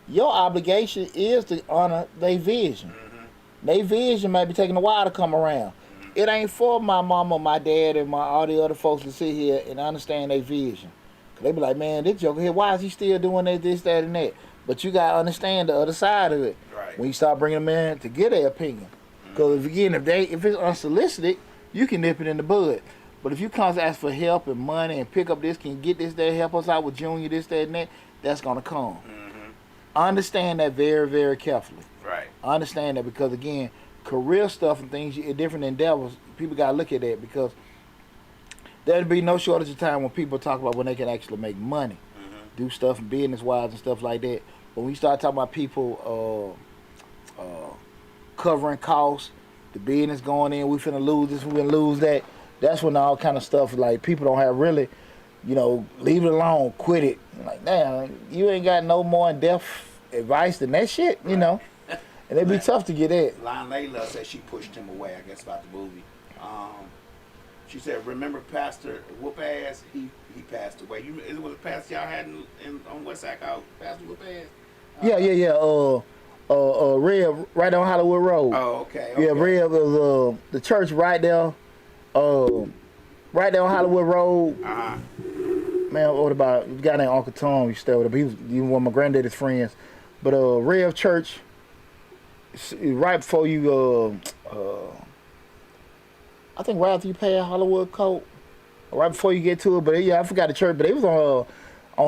your obligation is to honor their vision. Mm-hmm. Their vision might be taking a while to come around. Mm-hmm. It ain't for my mama, my dad, and all the other folks to sit here and understand their vision. Cause they be like, man, this joker here, why is he still doing this, that, and that? But you got to understand the other side of it. Right. When you start bringing them in to get their opinion. Because if it's unsolicited, you can nip it in the bud. But if you come to ask for help and money and pick up this, can you get this, that, help us out with Junior, this, that, and that, that's going to come. Mm-hmm. Understand that very, very carefully. Right. Understand that because, again, career stuff and things, different endeavors, people got to look at that because there'll be no shortage of time when people talk about when they can actually make money, do stuff business-wise and stuff like that. But when you start talking about people covering costs, the business going in, we finna lose this, we finna lose that, that's when all kind of stuff, like, people don't have really, you know, leave it alone, quit it. Like, damn, you ain't got no more in-depth advice than that shit, you know? And it'd be tough to get that. Lon Layla said she pushed him away, I guess, about the movie. She said, remember Pastor Whoop Ass? He passed away. It was a pastor y'all had on West Side called Pastor Whoop Ass? Yeah. Rev, right on Hollywood Road. Oh, okay. Yeah, Rev was the church right there. Right there on Hollywood Road. Uh-huh. Man, what about a guy named Uncle Tom? You stayed with him. He was one of my granddaddy's friends. But Rev Church, right before you, I think right after you pass Hollywood Coat, right before you get to it. But yeah, I forgot the church. But it was on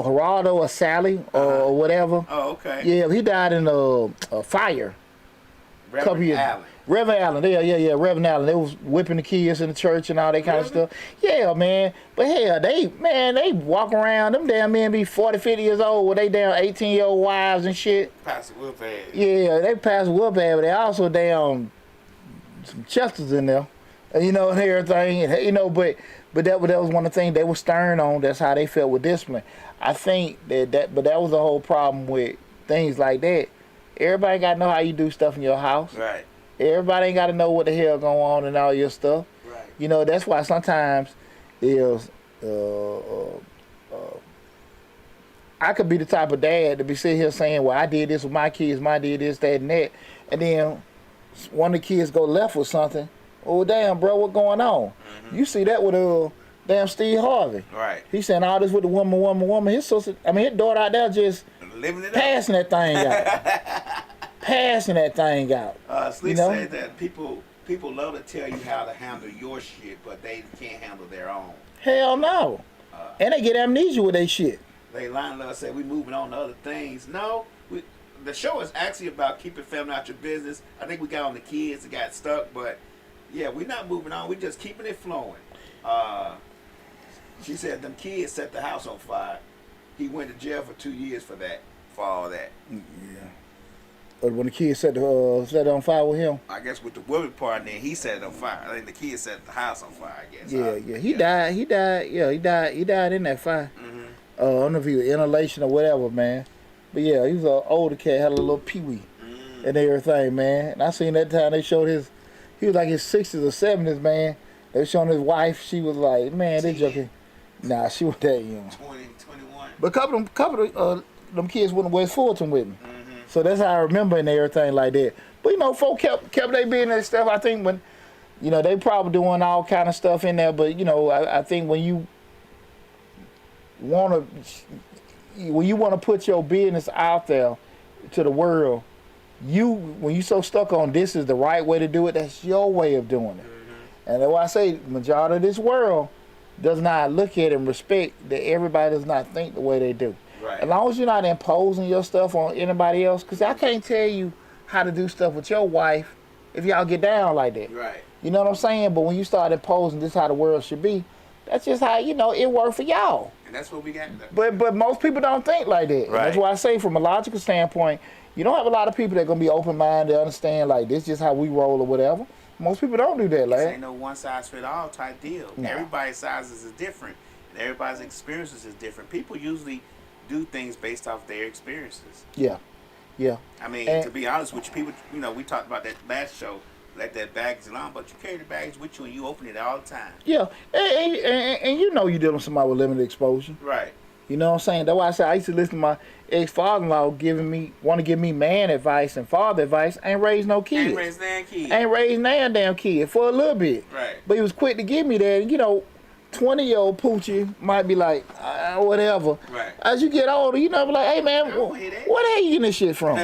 Geraldo or Sally or whatever. Oh, okay. Yeah, he died in a fire. Reverend Allen. Reverend Allen, yeah, Reverend Allen. They was whipping the kids in the church and all that kind of stuff. Yeah, man. But hell, they walk around, them damn men be 40, 50 years old with they damn 18-year-old wives and shit. Pastor Whoop Ass. Yeah, they pass Whoop Ass, but they also damn some Chesters in there. You know, and everything. And, you know, but that was one of the things they were stern on. That's how they felt with discipline. I think but that was the whole problem with things like that. Everybody got to know how you do stuff in your house. Right. Everybody ain't got to know what the hell going on and all your stuff. Right. You know, that's why sometimes is I could be the type of dad to be sitting here saying, well, I did this with my kids, I did this, that, and that. And then one of the kids go left with something. Oh, damn, bro, what going on? Mm-hmm. You see that with damn Steve Harvey. Right. He saying all this with the woman. His sister, his daughter out there just living it passing up. that thing out. Passing that thing out. Sleep said that people love to tell you how to handle your shit, but they can't handle their own. Hell no. And they get amnesia with their shit. They line up and say we moving on to other things. No, the show is actually about keeping family out your business. I think we got on the kids that got stuck, but yeah, we're not moving on. We're just keeping it flowing. She said them kids set the house on fire. He went to jail for 2 years for all that. Yeah. But when the kids set it on fire with him? I guess with the woman part, then he set it on fire. I think the kids set the house on fire, I guess. Yeah. He died. Yeah, he died in that fire. Mm-hmm. I don't know if he was inhalation or whatever, man. But yeah, he was an older cat, had a little peewee and everything, man. And I seen that time they showed he was like his 60s or 70s, man. They were showing his wife. She was like, man, they joking. Nah, she was that young. 20, 21. But a couple of them kids went to West Fulton with me. So that's how I remember and everything like that. But you know, folk kept their business and stuff. I think when, you know, they probably doing all kind of stuff in there. But you know, I think when you want to put your business out there to the world, when you so stuck on this is the right way to do it, that's your way of doing it. And that's why I say majority of this world does not look at and respect that everybody does not think the way they do. Right. As long as you're not imposing your stuff on anybody else, because I can't tell you how to do stuff with your wife if y'all get down like that. Right. You know what I'm saying? But when you start imposing this how the world should be, that's just how, you know, it worked for y'all. And that's what we got. But most people don't think like that. Right. That's why I say from a logical standpoint, you don't have a lot of people that are going to be open-minded, understand like this is just how we roll or whatever. Most people don't do that, like. This ain't no one-size-fits-all type deal. No. Everybody's sizes is different. And everybody's experiences is different. People usually do things based off their experiences. Yeah. I mean, And- to be honest with you, people, you know, we talked about that last show, let that baggage alone, but you carry the baggage with you and you open it all the time. Yeah, and you know you're dealing with somebody with limited exposure. Right. You know what I'm saying? That's why I said I used to listen to my ex-father-in-law want to give me man advice and father advice. Ain't raised no kids. Ain't raised damn kids. Ain't raised damn kid for a little bit. Right. But he was quick to give me that. And, you know, 20-year-old Poochie might be like, whatever. Right. As you get older, you know, be like, hey, man, don't hear that. where the hell you getting this shit from?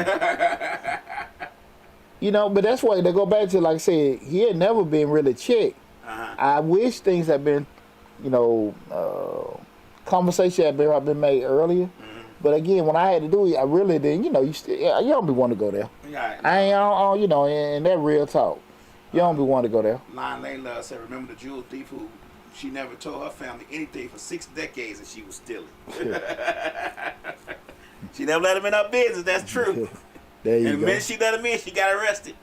You know, but that's why they go back to, like I said, he had never been really checked. I wish things had been, you know, conversation had been made earlier. But again, when I had to do it, I really didn't. You know, you don't be wanting to go there. Right. I ain't, you know, and that real talk. You don't be wanting to go there. Lion Layla said, remember the jewel thief who she never told her family anything for 6 decades and she was stealing. She never let him in her business. That's true. There you And the go. minute she let him in, she got arrested.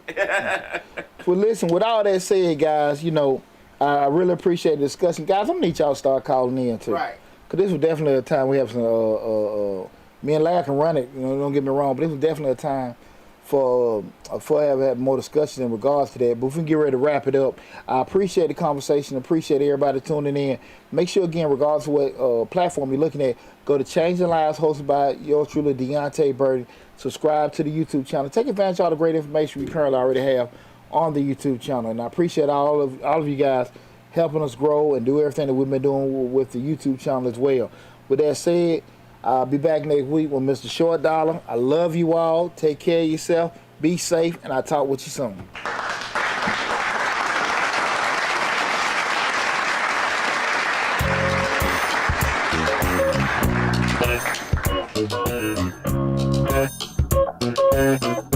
Well, listen, with all that said, guys, you know, I really appreciate the discussion. Guys, I'm going to need y'all to start calling in, too. Right. Because this was definitely a time we have some, me and Larry can run it, you know, don't get me wrong, but this was definitely a time for having more discussion in regards to that. But if we can get ready to wrap it up, I appreciate the conversation, appreciate everybody tuning in. Make sure, again, regardless of what platform you're looking at, go to Changing Lives, hosted by yours truly, Deonte Burton. Subscribe to the YouTube channel. Take advantage of all the great information we currently already have on the YouTube channel. And I appreciate all of you guys helping us grow and do everything that we've been doing with the YouTube channel as well. With that said, I'll be back next week with Mr. Short Dollar. I love you all. Take care of yourself. Be safe, and I'll talk with you soon. Thank you.